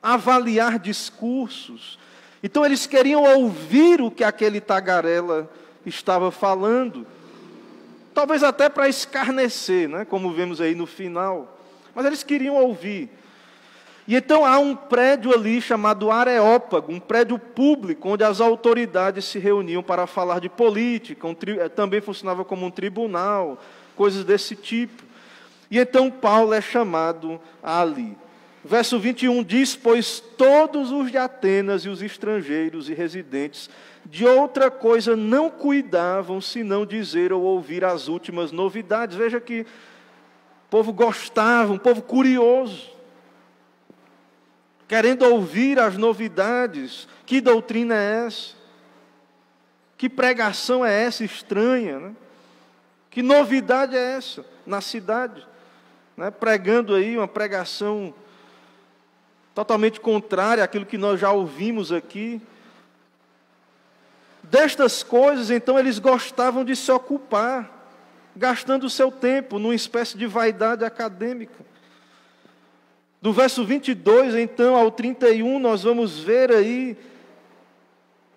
avaliar discursos. Então eles queriam ouvir o que aquele tagarela estava falando. Talvez até para escarnecer, né? Como vemos aí no final. Mas eles queriam ouvir. E então há um prédio ali chamado Areópago, um prédio público, onde as autoridades se reuniam para falar de política, também funcionava como um tribunal, coisas desse tipo. E então Paulo é chamado ali. Verso 21 diz: pois todos os de Atenas e os estrangeiros e residentes de outra coisa não cuidavam, senão dizer ou ouvir as últimas novidades. Veja que o povo gostava, um povo curioso, querendo ouvir as novidades. Que doutrina é essa? Que pregação é essa estranha, né? Que novidade é essa na cidade? Né? Pregando aí uma pregação totalmente contrária àquilo que nós já ouvimos aqui. Destas coisas, então, eles gostavam de se ocupar, gastando o seu tempo numa espécie de vaidade acadêmica. Do verso 22, então, ao 31, nós vamos ver aí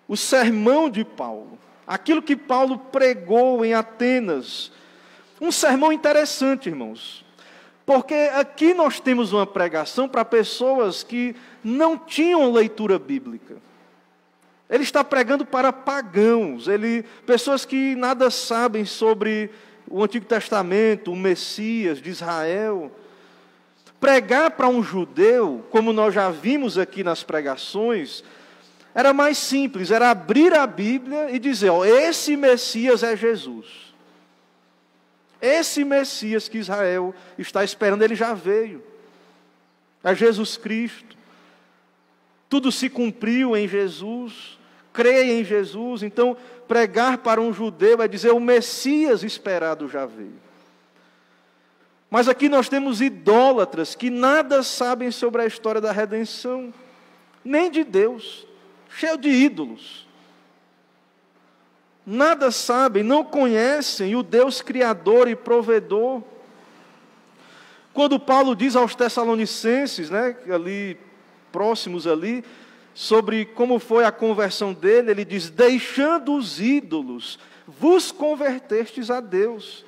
o sermão de Paulo. Aquilo que Paulo pregou em Atenas. Um sermão interessante, irmãos. Porque aqui nós temos uma pregação para pessoas que não tinham leitura bíblica. Ele está pregando para pagãos, pessoas que nada sabem sobre o Antigo Testamento, o Messias de Israel. Pregar para um judeu, como nós já vimos aqui nas pregações, era mais simples, era abrir a Bíblia e dizer: ó, esse Messias é Jesus. Esse Messias que Israel está esperando, ele já veio. É Jesus Cristo. Tudo se cumpriu em Jesus. Creia em Jesus. Então, pregar para um judeu é dizer: o Messias esperado já veio. Mas aqui nós temos idólatras que nada sabem sobre a história da redenção, nem de Deus, cheio de ídolos. Nada sabem, não conhecem o Deus criador e provedor. Quando Paulo diz aos Tessalonicenses, né, ali próximos ali, sobre como foi a conversão dele, ele diz: deixando os ídolos, vos convertestes a Deus,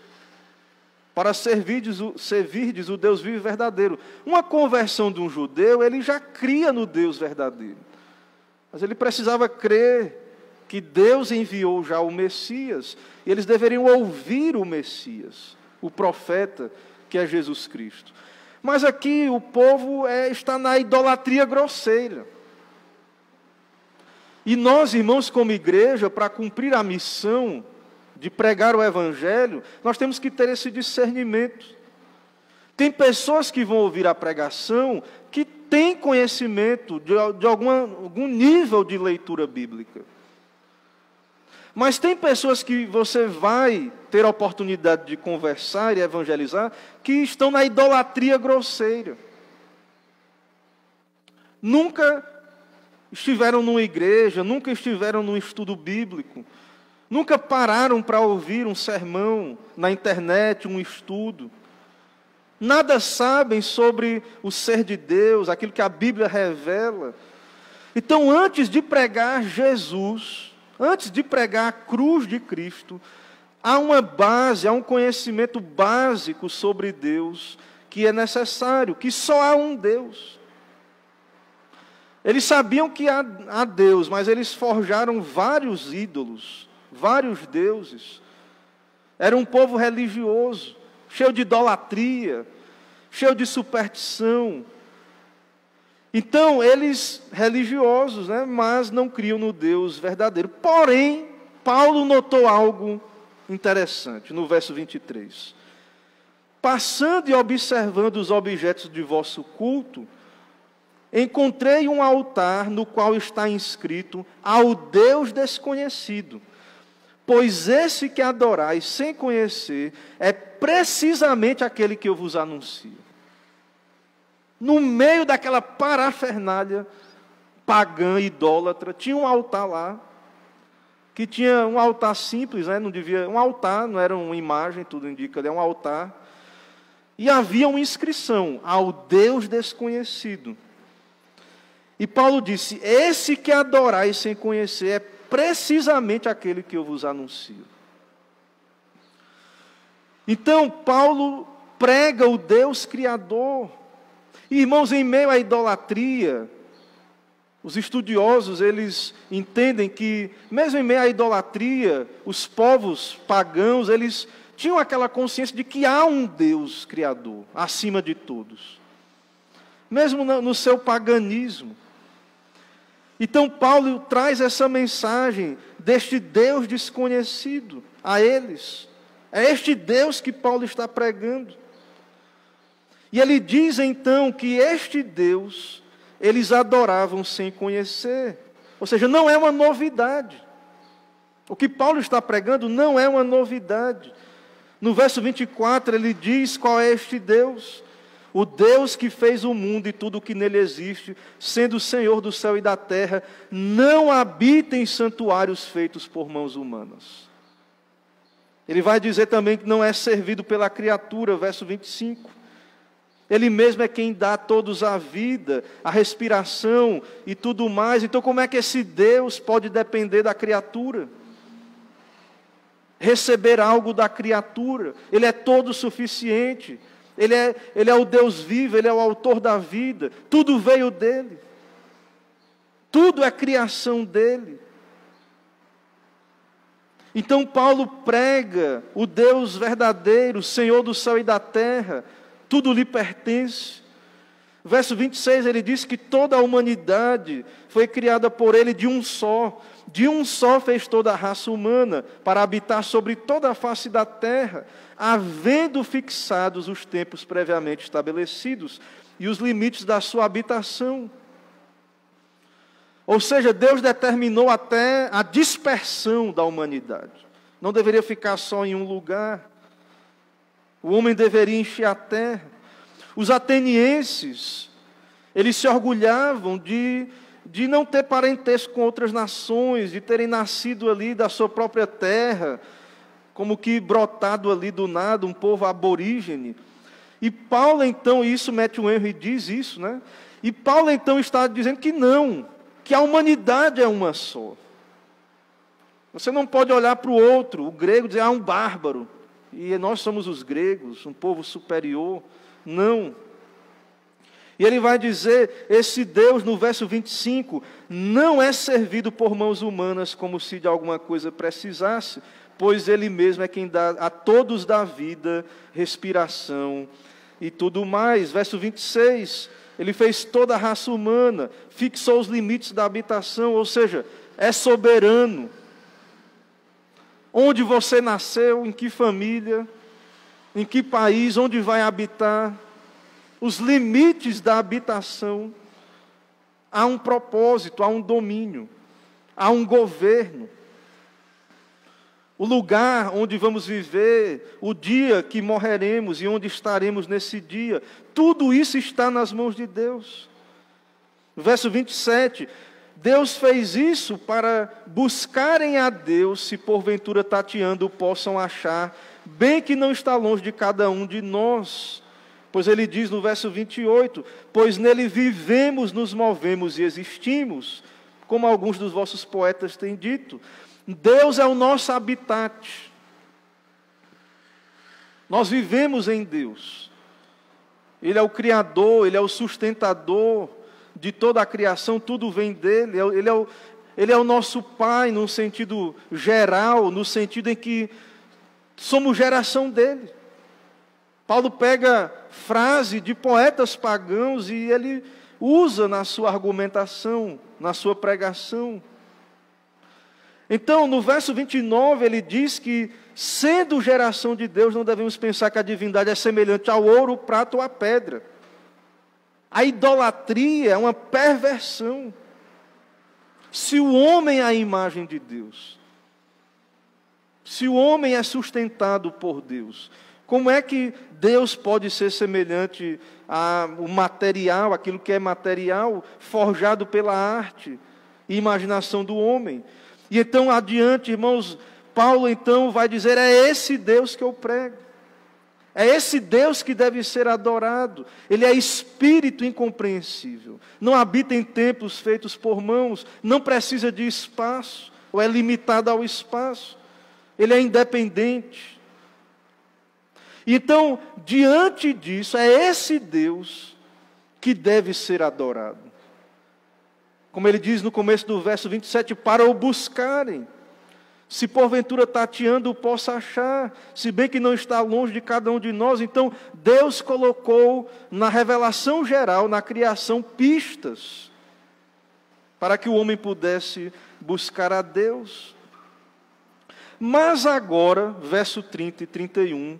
para servirdes o Deus vivo e verdadeiro. Uma conversão de um judeu, ele já cria no Deus verdadeiro. Mas ele precisava crer que Deus enviou já o Messias, e eles deveriam ouvir o Messias, o profeta, que é Jesus Cristo. Mas aqui o povo está na idolatria grosseira. E nós, irmãos, como igreja, para cumprir a missão de pregar o Evangelho, nós temos que ter esse discernimento. Tem pessoas que vão ouvir a pregação que têm conhecimento de algum nível de leitura bíblica. Mas tem pessoas que você vai ter a oportunidade de conversar e evangelizar, que estão na idolatria grosseira. Nunca estiveram numa igreja, nunca estiveram num estudo bíblico, nunca pararam para ouvir um sermão na internet, um estudo. Nada sabem sobre o ser de Deus, aquilo que a Bíblia revela. Então, antes de pregar Jesus, antes de pregar a cruz de Cristo, há uma base, há um conhecimento básico sobre Deus que é necessário, que só há um Deus. Eles sabiam que há Deus, mas eles forjaram vários ídolos, vários deuses. Era um povo religioso, cheio de idolatria, cheio de superstição. Então, eles religiosos, né, mas não criam no Deus verdadeiro. Porém, Paulo notou algo interessante no verso 23. Passando e observando os objetos de vosso culto, encontrei um altar no qual está inscrito: ao Deus desconhecido. Pois esse que adorais sem conhecer é precisamente aquele que eu vos anuncio. No meio daquela parafernália pagã, idólatra, tinha um altar lá, que tinha um altar simples, né? Um altar, não era uma imagem, tudo indica, é um altar. E havia uma inscrição: ao Deus desconhecido. E Paulo disse: esse que adorais sem conhecer é precisamente aquele que eu vos anuncio. Então, Paulo prega o Deus Criador. E, irmãos, em meio à idolatria, os estudiosos, eles entendem que, mesmo em meio à idolatria, os povos pagãos, eles tinham aquela consciência de que há um Deus Criador, acima de todos. Mesmo no seu paganismo. Então, Paulo traz essa mensagem deste Deus desconhecido a eles. É este Deus que Paulo está pregando. E ele diz então que este Deus, eles adoravam sem conhecer. Ou seja, não é uma novidade. O que Paulo está pregando não é uma novidade. No verso 24 ele diz qual é este Deus. O Deus que fez o mundo e tudo o que nele existe, sendo o Senhor do céu e da terra, não habita em santuários feitos por mãos humanas. Ele vai dizer também que não é servido pela criatura, verso 25. Ele mesmo é quem dá a todos a vida, a respiração e tudo mais. Então como é que esse Deus pode depender da criatura? Receber algo da criatura? Ele é todo suficiente. Ele é o Deus vivo, Ele é o autor da vida. Tudo veio dEle. Tudo é criação dEle. Então Paulo prega o Deus verdadeiro, Senhor do céu e da terra. Tudo lhe pertence. Verso 26, ele diz que toda a humanidade foi criada por Ele de um só. De um só fez toda a raça humana, para habitar sobre toda a face da terra, havendo fixados os tempos previamente estabelecidos e os limites da sua habitação. Ou seja, Deus determinou até a dispersão da humanidade. Não deveria ficar só em um lugar. O homem deveria encher a terra. Os atenienses, eles se orgulhavam de não ter parentesco com outras nações, de terem nascido ali da sua própria terra, como que brotado ali do nada, um povo aborígene. E Paulo então, isso mete um erro e diz isso, né? E Paulo então está dizendo que não, que a humanidade é uma só. Você não pode olhar para o outro, o grego, e dizer, um bárbaro, e nós somos os gregos, um povo superior. Não. E ele vai dizer, esse Deus, no verso 25, não é servido por mãos humanas como se de alguma coisa precisasse, pois Ele mesmo é quem dá a todos da vida, respiração e tudo mais. Verso 26, Ele fez toda a raça humana, fixou os limites da habitação, ou seja, é soberano. Onde você nasceu, em que família, em que país, onde vai habitar, os limites da habitação, há um propósito, há um domínio, há um governo. O lugar onde vamos viver, o dia que morreremos e onde estaremos nesse dia, tudo isso está nas mãos de Deus. Verso 27, Deus fez isso para buscarem a Deus, se porventura tateando possam achar, bem que não está longe de cada um de nós. Pois ele diz no verso 28, pois nele vivemos, nos movemos e existimos, como alguns dos vossos poetas têm dito. Deus é o nosso habitat. Nós vivemos em Deus. Ele é o Criador, Ele é o sustentador de toda a criação, tudo vem dEle. Ele é o nosso Pai, num sentido geral, no sentido em que somos geração dEle. Paulo pega frase de poetas pagãos e ele usa na sua argumentação, na sua pregação. Então, no verso 29, ele diz que, sendo geração de Deus, não devemos pensar que a divindade é semelhante ao ouro, o prato ou a pedra. A idolatria é uma perversão. Se o homem é a imagem de Deus, se o homem é sustentado por Deus, como é que Deus pode ser semelhante ao material, aquilo que é material, forjado pela arte e imaginação do homem? E então, adiante, irmãos, Paulo então vai dizer, é esse Deus que eu prego. É esse Deus que deve ser adorado. Ele é espírito incompreensível. Não habita em templos feitos por mãos. Não precisa de espaço, ou é limitado ao espaço. Ele é independente. Então, diante disso, é esse Deus que deve ser adorado. Como ele diz no começo do verso 27, para o buscarem. Se porventura tateando o possa achar, se bem que não está longe de cada um de nós. Então, Deus colocou na revelação geral, na criação, pistas para que o homem pudesse buscar a Deus. Mas agora, verso 30 e 31,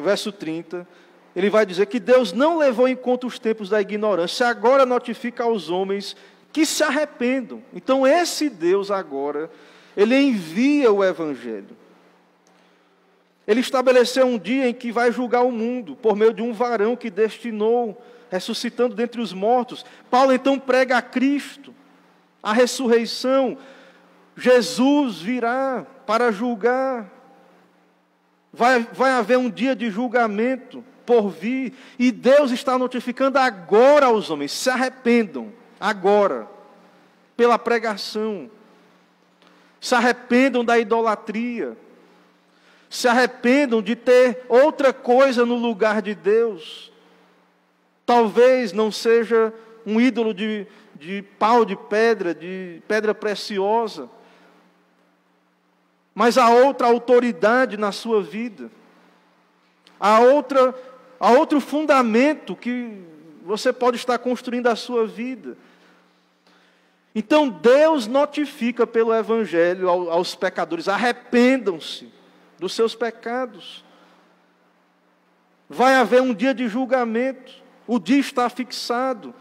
verso 30, ele vai dizer que Deus não levou em conta os tempos da ignorância, agora notifica aos homens que se arrependam. Então, esse Deus agora, ele envia o Evangelho. Ele estabeleceu um dia em que vai julgar o mundo, por meio de um varão que destinou, ressuscitando dentre os mortos. Paulo então prega a Cristo, a ressurreição. Jesus virá para julgar. Vai haver um dia de julgamento por vir. E Deus está notificando agora aos homens, se arrependam, agora, pela pregação. Se arrependam da idolatria. Se arrependam de ter outra coisa no lugar de Deus. Talvez não seja um ídolo de pau de pedra preciosa. Mas há outra autoridade na sua vida. Há outro fundamento que você pode estar construindo a sua vida. Então Deus notifica pelo Evangelho aos pecadores, arrependam-se dos seus pecados. Vai haver um dia de julgamento, o dia está fixado.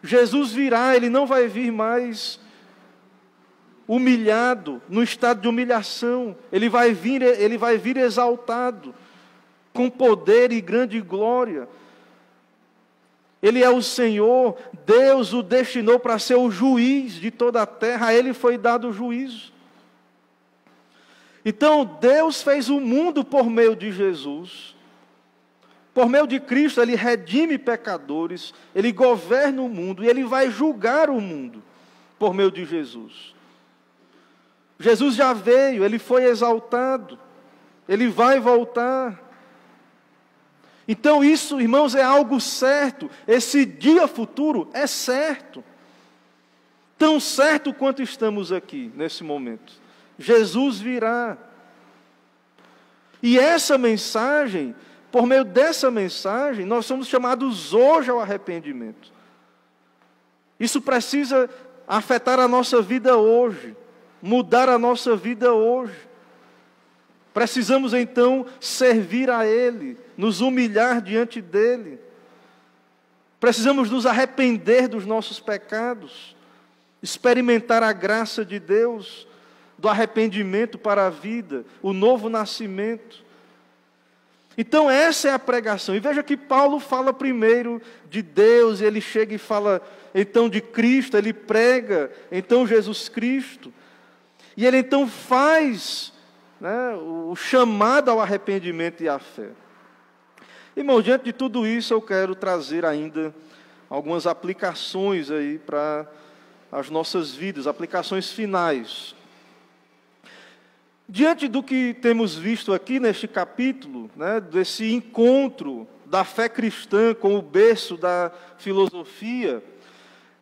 Jesus virá, ele não vai vir mais humilhado, no estado de humilhação. Ele vai vir exaltado, com poder e grande glória. Ele é o Senhor, Deus o destinou para ser o juiz de toda a terra, a Ele foi dado o juízo. Então, Deus fez o mundo por meio de Jesus. Por meio de Cristo, Ele redime pecadores, Ele governa o mundo e Ele vai julgar o mundo por meio de Jesus. Jesus já veio, Ele foi exaltado, Ele vai voltar. Então isso, irmãos, é algo certo. Esse dia futuro é certo. Tão certo quanto estamos aqui, nesse momento. Jesus virá. E essa mensagem, por meio dessa mensagem, nós somos chamados hoje ao arrependimento. Isso precisa afetar a nossa vida hoje. Mudar a nossa vida hoje. Precisamos então servir a Ele, nos humilhar diante dEle. Precisamos nos arrepender dos nossos pecados, experimentar a graça de Deus, do arrependimento para a vida, o novo nascimento. Então essa é a pregação. E veja que Paulo fala primeiro de Deus, e ele chega e fala então de Cristo, ele prega então Jesus Cristo. E ele então faz o chamado ao arrependimento e à fé. Irmão, diante de tudo isso, eu quero trazer ainda algumas aplicações aí para as nossas vidas, aplicações finais. Diante do que temos visto aqui neste capítulo, desse encontro da fé cristã com o berço da filosofia,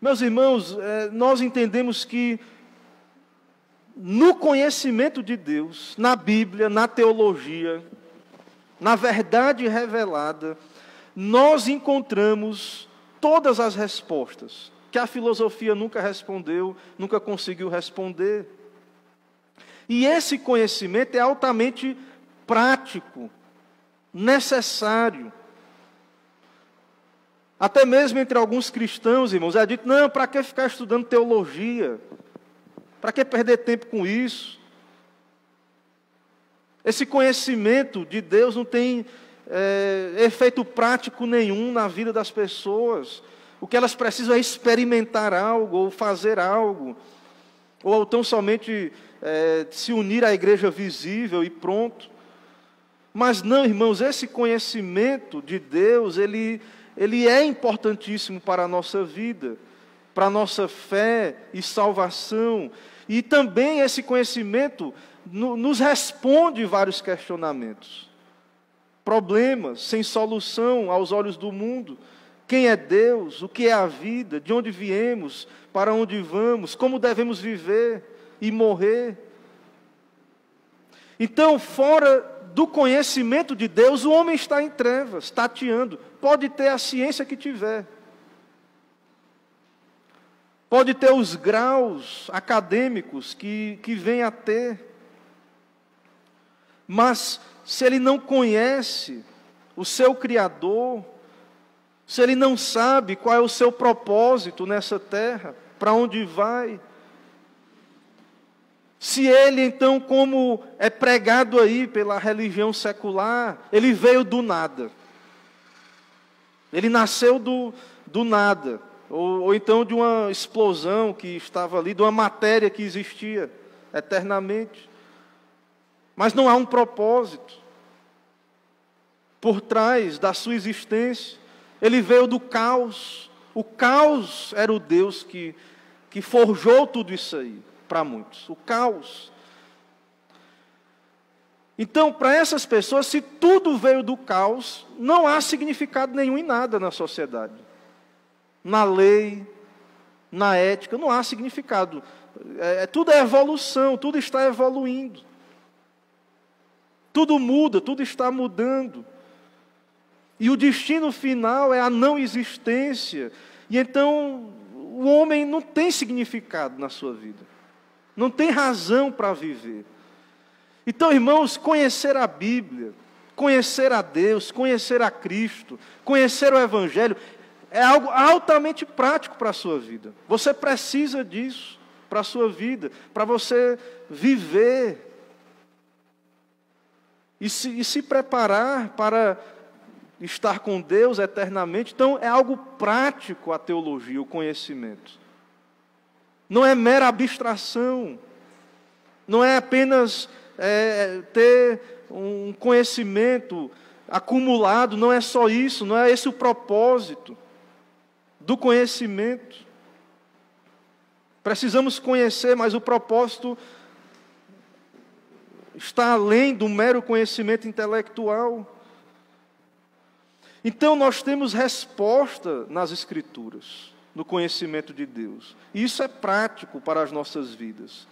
meus irmãos, nós entendemos que no conhecimento de Deus, na Bíblia, na teologia, na verdade revelada, nós encontramos todas as respostas que a filosofia nunca respondeu, nunca conseguiu responder. E esse conhecimento é altamente prático, necessário. Até mesmo entre alguns cristãos, irmãos, é dito, não, para que ficar estudando teologia? Para que perder tempo com isso? Esse conhecimento de Deus não tem efeito prático nenhum na vida das pessoas. O que elas precisam é experimentar algo, ou fazer algo, ou tão somente se unir à igreja visível e pronto. Mas não, irmãos, esse conhecimento de Deus, ele é importantíssimo para a nossa vida, para a nossa fé e salvação. E também esse conhecimento nos responde vários questionamentos, problemas sem solução aos olhos do mundo. Quem é Deus? O que é a vida? De onde viemos? Para onde vamos? Como devemos viver e morrer? Então, fora do conhecimento de Deus, o homem está em trevas, tateando. Pode ter a ciência que tiver. Pode ter os graus acadêmicos que venha a ter. Mas, se ele não conhece o seu Criador, se ele não sabe qual é o seu propósito nessa terra, para onde vai, se ele então, como é pregado aí pela religião secular, ele veio do nada, ele nasceu do nada, ou então de uma explosão que estava ali, de uma matéria que existia eternamente, mas não há um propósito por trás da sua existência. Ele veio do caos. O caos era o Deus que forjou tudo isso aí, para muitos. O caos. Então, para essas pessoas, se tudo veio do caos, não há significado nenhum em nada na sociedade. Na lei, na ética, não há significado. Tudo é evolução, tudo está evoluindo. Tudo muda, tudo está mudando. E o destino final é a não existência. E então, o homem não tem significado na sua vida. Não tem razão para viver. Então, irmãos, conhecer a Bíblia, conhecer a Deus, conhecer a Cristo, conhecer o Evangelho, é algo altamente prático para a sua vida. Você precisa disso para a sua vida, para você viver. E se preparar para estar com Deus eternamente. Então, é algo prático a teologia, o conhecimento. Não é mera abstração. Não é apenas ter um conhecimento acumulado. Não é só isso. Não é esse o propósito do conhecimento. Precisamos conhecer, mas o propósito está além do mero conhecimento intelectual. Então, nós temos resposta nas Escrituras, no conhecimento de Deus. E isso é prático para as nossas vidas.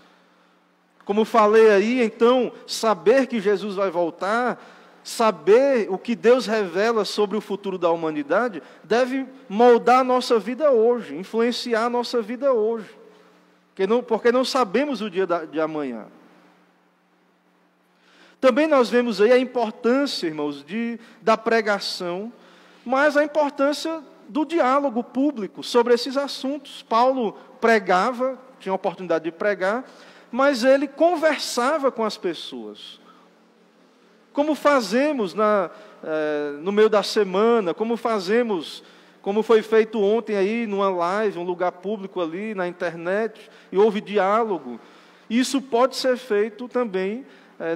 Como falei aí, então, saber que Jesus vai voltar, saber o que Deus revela sobre o futuro da humanidade, deve moldar a nossa vida hoje, influenciar a nossa vida hoje. Porque não sabemos o dia de amanhã. Também nós vemos aí a importância, irmãos, da pregação, mas a importância do diálogo público sobre esses assuntos. Paulo pregava, tinha a oportunidade de pregar, mas ele conversava com as pessoas. Como fazemos no meio da semana, como foi feito ontem aí numa live, um lugar público ali na internet, e houve diálogo. Isso pode ser feito também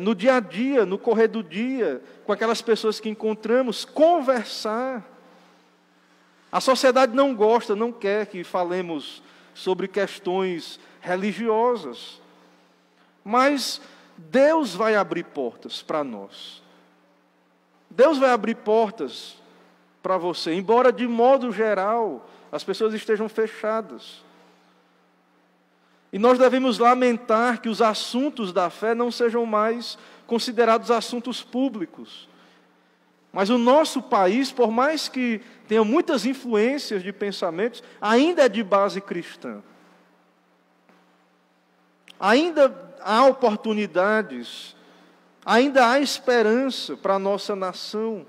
no dia a dia, no correr do dia, com aquelas pessoas que encontramos, conversar. A sociedade não gosta, não quer que falemos sobre questões religiosas. Mas Deus vai abrir portas para nós. Deus vai abrir portas para você, embora de modo geral as pessoas estejam fechadas. E nós devemos lamentar que os assuntos da fé não sejam mais considerados assuntos públicos. Mas o nosso país, por mais que tenha muitas influências de pensamentos, ainda é de base cristã. Ainda há oportunidades, ainda há esperança para a nossa nação.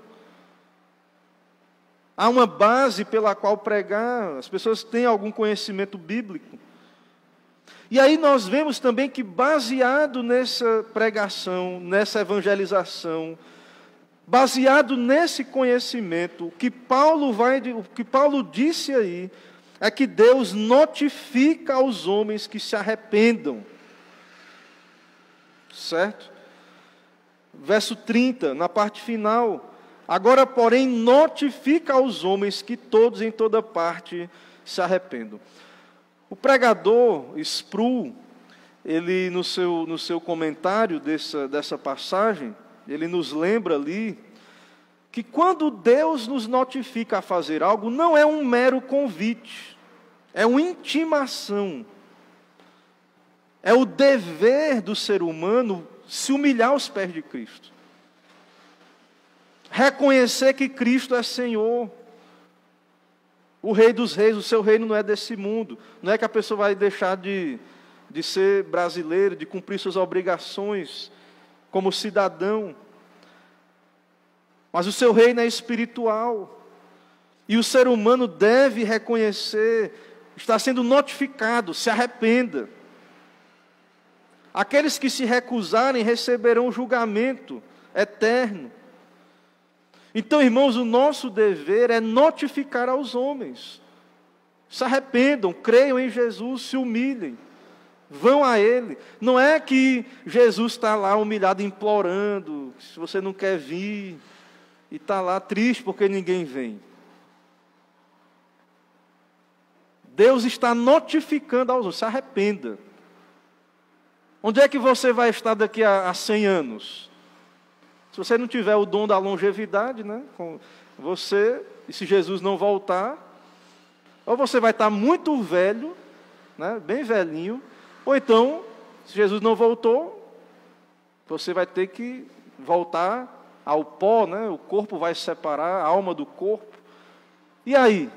Há uma base pela qual pregar, as pessoas têm algum conhecimento bíblico. E aí nós vemos também que, baseado nessa pregação, nessa evangelização, baseado nesse conhecimento, o que Paulo disse aí, é que Deus notifica aos homens que se arrependam. Certo? verso 30, na parte final. Agora, porém, notifica aos homens que todos em toda parte se arrependam. O pregador Sproul, ele no seu comentário dessa passagem, ele nos lembra ali que quando Deus nos notifica a fazer algo, não é um mero convite, é uma intimação. É o dever do ser humano se humilhar aos pés de Cristo. Reconhecer que Cristo é Senhor. O Rei dos Reis, o seu reino não é desse mundo. Não é que a pessoa vai deixar de ser brasileiro, de cumprir suas obrigações como cidadão. Mas o seu reino é espiritual. E o ser humano deve reconhecer, está sendo notificado, se arrependa. Aqueles que se recusarem receberão julgamento eterno. Então, irmãos, o nosso dever é notificar aos homens. Se arrependam, creiam em Jesus, se humilhem. Vão a Ele. Não é que Jesus está lá humilhado, implorando, se você não quer vir, e está lá triste porque ninguém vem. Deus está notificando aos homens, se arrependa. Onde é que você vai estar daqui a 100 anos? Se você não tiver o dom da longevidade, né, e se Jesus não voltar, ou você vai estar muito velho, né, bem velhinho, ou então, se Jesus não voltou, você vai ter que voltar ao pó, né, o corpo vai se separar, a alma do corpo. E aí?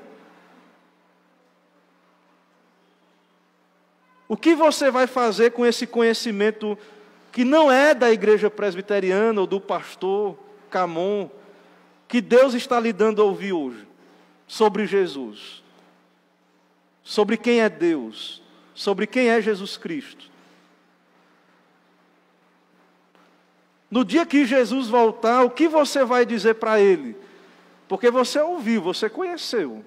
O que você vai fazer com esse conhecimento que não é da igreja presbiteriana ou do pastor Camon, que Deus está lhe dando a ouvir hoje, sobre Jesus, sobre quem é Deus, sobre quem é Jesus Cristo? No dia que Jesus voltar, o que você vai dizer para Ele? Porque você ouviu, você conheceu.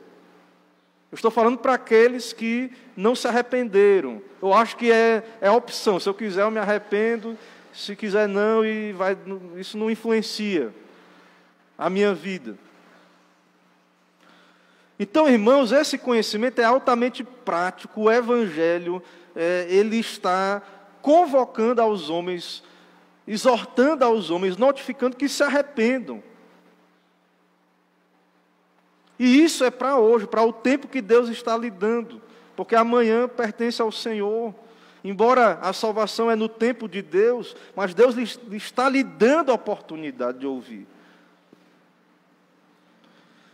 Eu estou falando para aqueles que não se arrependeram. Eu acho que é a opção. Se eu quiser, eu me arrependo. Se quiser, não. Isso não influencia a minha vida. Então, irmãos, esse conhecimento é altamente prático. O Evangelho, ele está convocando aos homens, exortando aos homens, notificando que se arrependam. E isso é para hoje, para o tempo que Deus está lhe dando, porque amanhã pertence ao Senhor. Embora a salvação é no tempo de Deus, mas Deus está lhe dando a oportunidade de ouvir.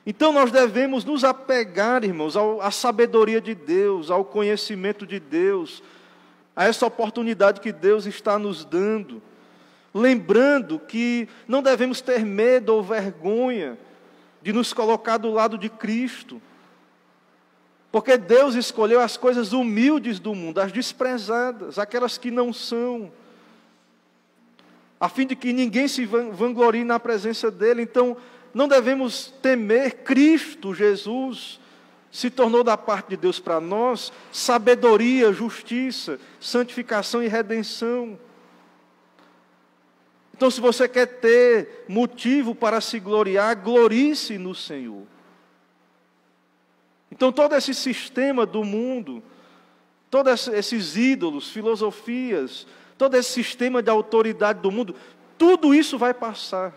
Então nós devemos nos apegar, irmãos, à sabedoria de Deus, ao conhecimento de Deus, a essa oportunidade que Deus está nos dando. Lembrando que não devemos ter medo ou vergonha de nos colocar do lado de Cristo. Porque Deus escolheu as coisas humildes do mundo, as desprezadas, aquelas que não são, a fim de que ninguém se vanglorie na presença dEle. Então, não devemos temer. Cristo Jesus se tornou da parte de Deus para nós sabedoria, justiça, santificação e redenção. Então, se você quer ter motivo para se gloriar, glorie-se no Senhor. Então, todo esse sistema do mundo, todos esses ídolos, filosofias, todo esse sistema de autoridade do mundo, tudo isso vai passar.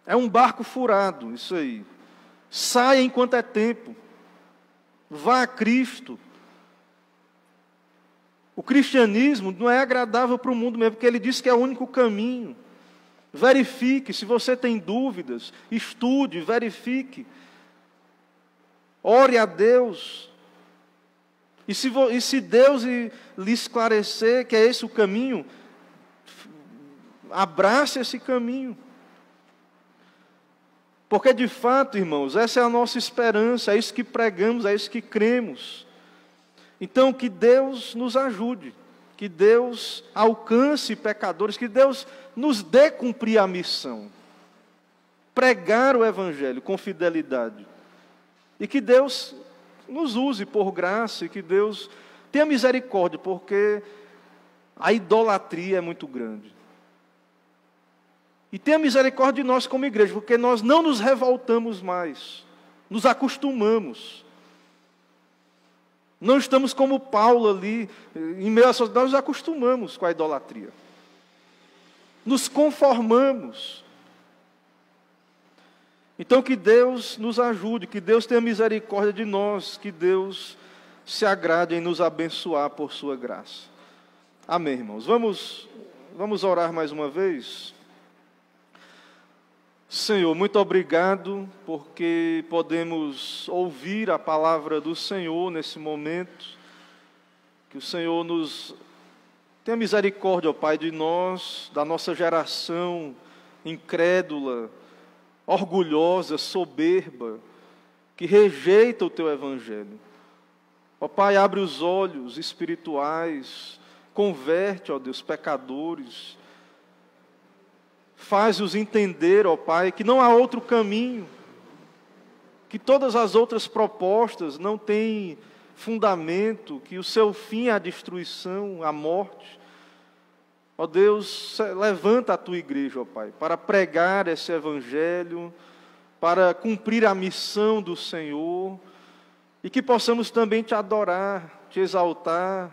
É um barco furado, isso aí. Saia enquanto é tempo. Vá a Cristo. O cristianismo não é agradável para o mundo mesmo, porque ele diz que é o único caminho. Verifique, se você tem dúvidas, estude, verifique. Ore a Deus. E se Deus lhe esclarecer que é esse o caminho, abrace esse caminho. Porque de fato, irmãos, essa é a nossa esperança, é isso que pregamos, é isso que cremos. Então, que Deus nos ajude, que Deus alcance pecadores, que Deus nos dê cumprir a missão. Pregar o Evangelho com fidelidade. E que Deus nos use por graça, e que Deus tenha misericórdia, porque A idolatria é muito grande. E tenha misericórdia de nós como igreja, porque nós não nos revoltamos mais, nos acostumamos. Não estamos como Paulo ali, em meio à sociedade, nós nos acostumamos com a idolatria. Nos conformamos. Então que Deus nos ajude, que Deus tenha misericórdia de nós, que Deus se agrade em nos abençoar por sua graça. Amém, irmãos. Vamos orar mais uma vez? Senhor, muito obrigado porque podemos ouvir a palavra do Senhor nesse momento. Que o Senhor nos tenha misericórdia, ó Pai, de nós, da nossa geração incrédula, orgulhosa, soberba, que rejeita o Teu Evangelho. Ó Pai, abre os olhos espirituais, converte, ó Deus, pecadores. Faz-os entender, ó Pai, que não há outro caminho, que todas as outras propostas não têm fundamento, que o seu fim é a destruição, a morte. Ó Deus, levanta a Tua igreja, ó Pai, para pregar esse Evangelho, para cumprir a missão do Senhor, e que possamos também Te adorar, Te exaltar,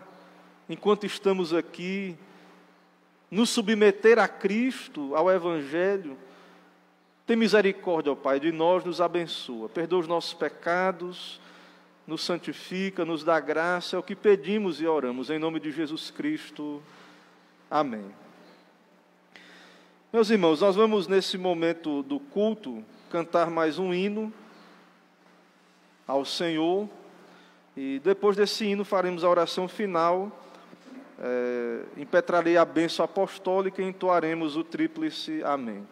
enquanto estamos aqui, nos submeter a Cristo, ao Evangelho. Tem misericórdia, ó Pai, de nós, nos abençoa. Perdoa os nossos pecados, nos santifica, nos dá graça. É o que pedimos e oramos, em nome de Jesus Cristo. Amém. Meus irmãos, nós vamos nesse momento do culto cantar mais um hino ao Senhor. E depois desse hino faremos a oração final. Impetrarei a bênção apostólica e entoaremos o tríplice amém.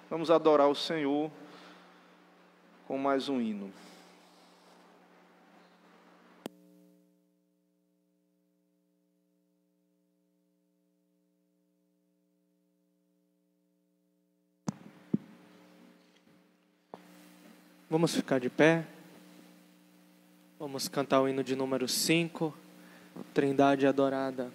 Vamos adorar o Senhor com mais um hino. Vamos ficar de pé. Vamos cantar o hino de número 5, Trindade Adorada.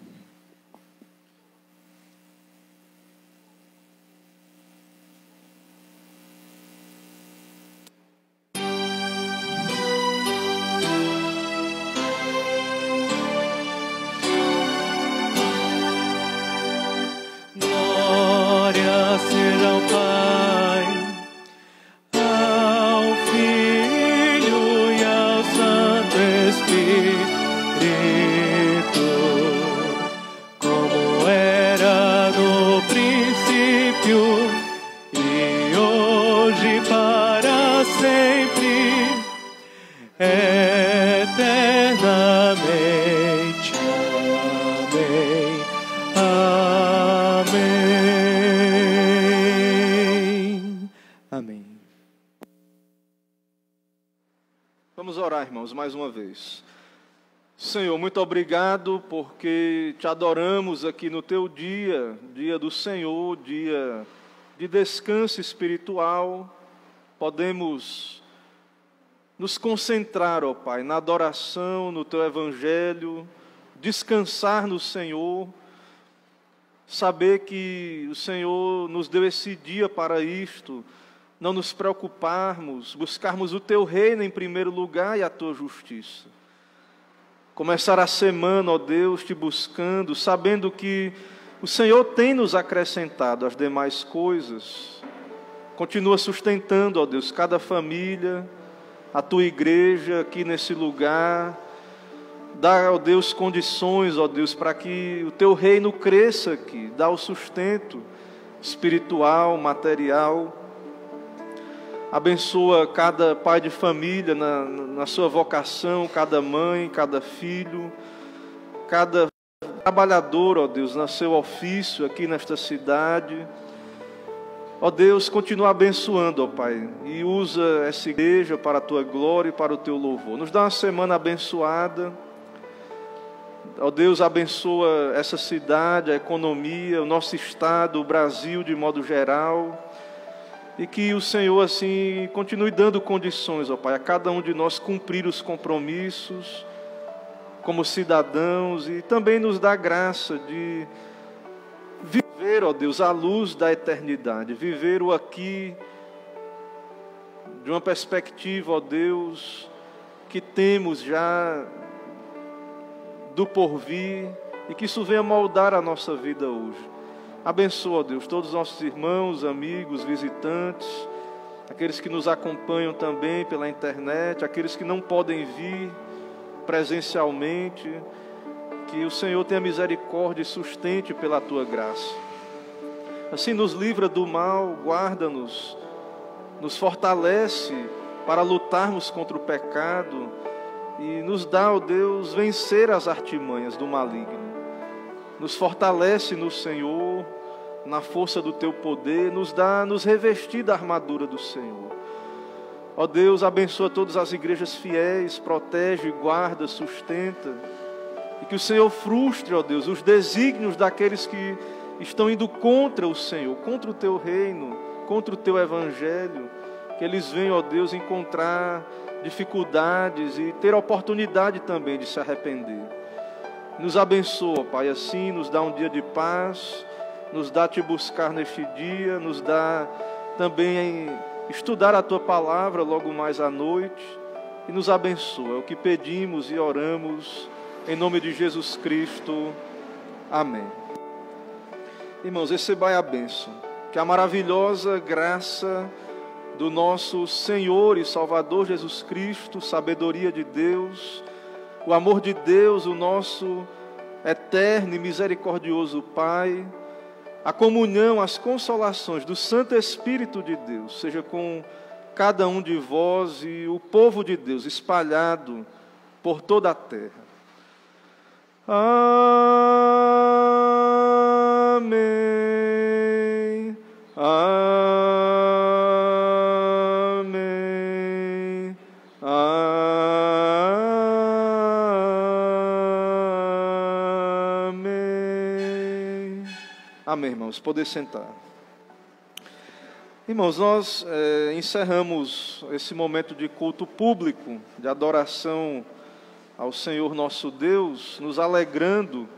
Vamos orar, irmãos, mais uma vez. Senhor, muito obrigado porque Te adoramos aqui no Teu dia, dia do Senhor, dia de descanso espiritual. Podemos nos concentrar, ó Pai, na adoração, no Teu Evangelho, descansar no Senhor, saber que o Senhor nos deu esse dia para isto, não nos preocuparmos, buscarmos o Teu reino em primeiro lugar e a Tua justiça. Começar a semana, ó Deus, Te buscando, sabendo que o Senhor tem nos acrescentado as demais coisas. Continua sustentando, ó Deus, cada família, a Tua igreja aqui nesse lugar. Dá, ó Deus, condições, ó Deus, para que o Teu reino cresça aqui. Dá o sustento espiritual, material. Abençoa cada pai de família na sua vocação, cada mãe, cada filho, cada trabalhador, ó Deus, no seu ofício aqui nesta cidade. Ó Deus, continua abençoando, ó Pai, e usa essa igreja para a Tua glória e para o Teu louvor. Nos dá uma semana abençoada. Ó Deus, abençoa essa cidade, a economia, o nosso estado, o Brasil de modo geral. E que o Senhor, assim, continue dando condições, ó Pai, a cada um de nós cumprir os compromissos, como cidadãos, e também nos dá graça de viver, ó Deus, à luz da eternidade, viver o aqui de uma perspectiva, ó Deus, que temos já do porvir, e que isso venha moldar a nossa vida hoje. Abençoa, ó Deus, todos os nossos irmãos, amigos, visitantes, aqueles que nos acompanham também pela internet, aqueles que não podem vir presencialmente, que o Senhor tenha misericórdia e sustente pela Tua graça. Assim nos livra do mal, guarda-nos, nos fortalece para lutarmos contra o pecado e nos dá, ó Deus, vencer as artimanhas do maligno. Nos fortalece no Senhor, na força do Teu poder, nos revestir da armadura do Senhor. Ó Deus, abençoa todas as igrejas fiéis, protege, guarda, sustenta, e que o Senhor frustre, ó Deus, os desígnios daqueles que estão indo contra o Senhor, contra o Teu reino, contra o Teu evangelho, que eles venham, ó Deus, encontrar dificuldades e ter a oportunidade também de se arrepender. Nos abençoa, Pai, assim, nos dá um dia de paz, nos dá Te buscar neste dia, nos dá também estudar a Tua palavra logo mais à noite, e nos abençoa. É o que pedimos e oramos, em nome de Jesus Cristo. Amém. Irmãos, recebai a bênção, que a maravilhosa graça do nosso Senhor e Salvador Jesus Cristo, sabedoria de Deus, o amor de Deus, o nosso eterno e misericordioso Pai, a comunhão, as consolações do Santo Espírito de Deus, seja com cada um de vós e o povo de Deus espalhado por toda a terra. Amém. Amém. Amém. Amém, irmãos. Poder sentar. Irmãos, nós encerramos esse momento de culto público, de adoração ao Senhor nosso Deus, nos alegrando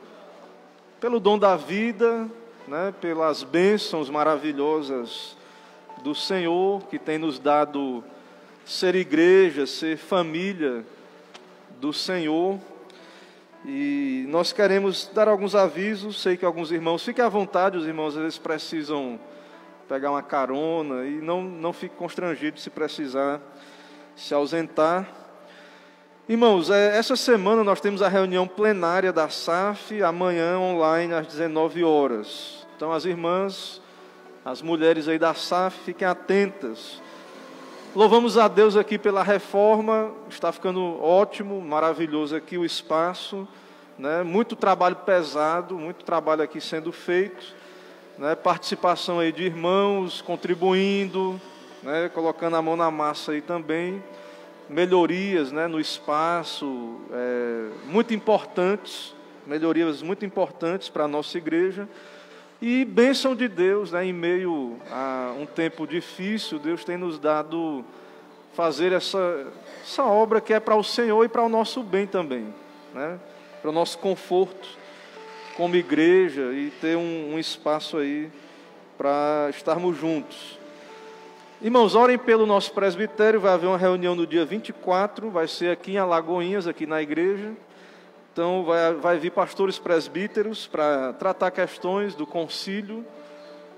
pelo dom da vida, né, pelas bênçãos maravilhosas do Senhor, que tem nos dado ser igreja, ser família do Senhor. E nós queremos dar alguns avisos. Sei que alguns irmãos, fiquem à vontade, os irmãos às vezes precisam pegar uma carona, e não fique constrangido se precisar se ausentar. Irmãos, essa semana nós temos a reunião plenária da SAF, amanhã online às 19 horas. Então as irmãs, as mulheres aí da SAF, fiquem atentas. Louvamos a Deus aqui pela reforma, está ficando ótimo, maravilhoso aqui o espaço, né? Muito trabalho pesado, muito trabalho aqui sendo feito, né? Participação aí de irmãos, contribuindo, né? Colocando a mão na massa aí também. Melhorias, né, no espaço, muito importantes, melhorias muito importantes para a nossa igreja, e bênção de Deus, né, em meio a um tempo difícil, Deus tem nos dado fazer essa obra que é para o Senhor e para o nosso bem também, né, para o nosso conforto como igreja, e ter um espaço aí para estarmos juntos. Irmãos, orem pelo nosso presbitério. Vai haver uma reunião no dia 24, vai ser aqui em Alagoinhas, aqui na igreja. Então vai vir pastores presbíteros para tratar questões do concílio,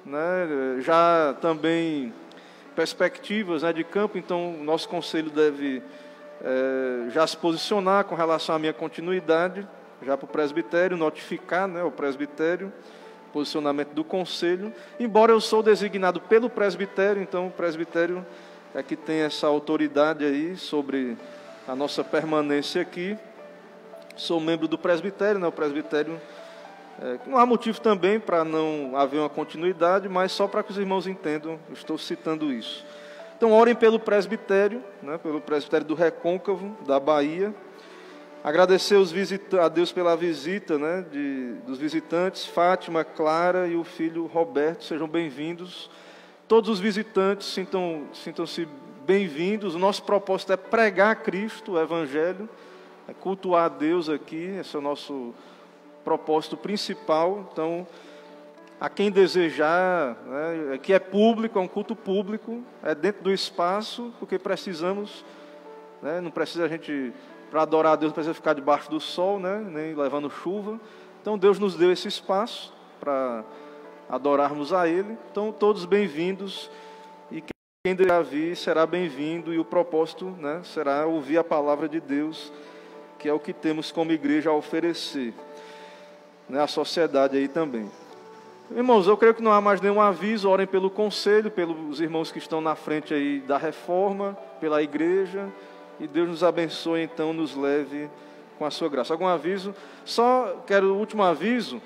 né? Já também perspectivas, né, de campo. Então o nosso conselho deve já se posicionar com relação à minha continuidade, já para o presbitério, notificar, né, o presbitério, posicionamento do conselho, embora eu sou designado pelo presbitério, então o presbitério é que tem essa autoridade aí sobre a nossa permanência aqui. Sou membro do presbitério, né? O presbitério, não há motivo também para não haver uma continuidade, mas só para que os irmãos entendam, estou citando isso. Então orem pelo presbitério, né? Pelo presbitério do Recôncavo, da Bahia. Agradecer a Deus pela visita, né, dos visitantes, Fátima, Clara e o filho Roberto. Sejam bem-vindos. Todos os visitantes sintam-se bem-vindos. O nosso propósito é pregar Cristo, o Evangelho, é cultuar a Deus aqui, esse é o nosso propósito principal. Então, a quem desejar, né, que é público, é um culto público, é dentro do espaço, porque precisamos, né, não precisa a gente, para adorar a Deus, não precisa ficar debaixo do sol, né, nem levando chuva. Então, Deus nos deu esse espaço para adorarmos a Ele. Então, todos bem-vindos, e quem desejar vir será bem-vindo, e o propósito, né, será ouvir a palavra de Deus, que é o que temos como igreja a oferecer, né, à sociedade aí também. Irmãos, eu creio que não há mais nenhum aviso. Orem pelo conselho, pelos irmãos que estão na frente aí da reforma, pela igreja, e Deus nos abençoe, então nos leve com a sua graça. Algum aviso? Só quero o último aviso.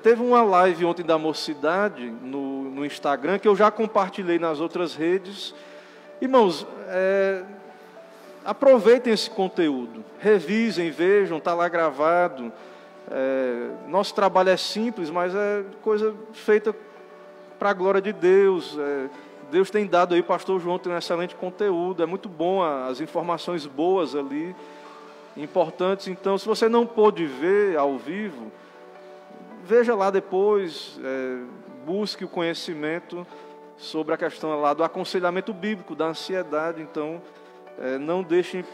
Teve uma live ontem da mocidade no Instagram, que eu já compartilhei nas outras redes. Irmãos, aproveitem esse conteúdo, revisem, vejam, está lá gravado. Nosso trabalho é simples, mas é coisa feita para a glória de Deus. Deus tem dado aí, o pastor João tem um excelente conteúdo, é muito bom, as informações boas ali, importantes. Então, se você não pôde ver ao vivo, veja lá depois, busque o conhecimento sobre a questão lá do aconselhamento bíblico, da ansiedade. Então, não deixe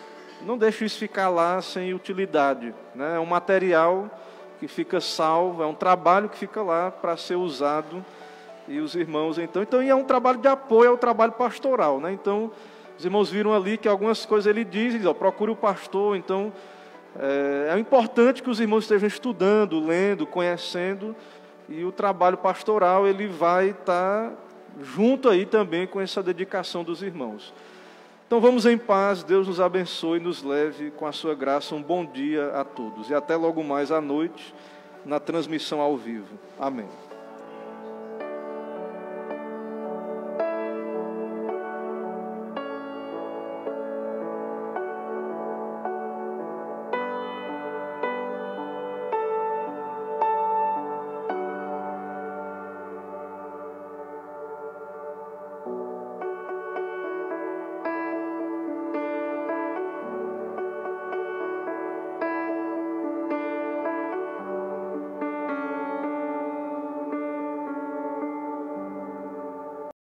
isso ficar lá sem utilidade, né? É um material que fica salvo, é um trabalho que fica lá para ser usado, e os irmãos, então é um trabalho de apoio ao trabalho pastoral, né? Então, os irmãos viram ali que algumas coisas ele diz, procure o pastor. Então, é importante que os irmãos estejam estudando, lendo, conhecendo, e o trabalho pastoral ele vai estar junto aí também com essa dedicação dos irmãos. Então vamos em paz, Deus nos abençoe e nos leve com a sua graça. Um bom dia a todos e até logo mais à noite na transmissão ao vivo. Amém.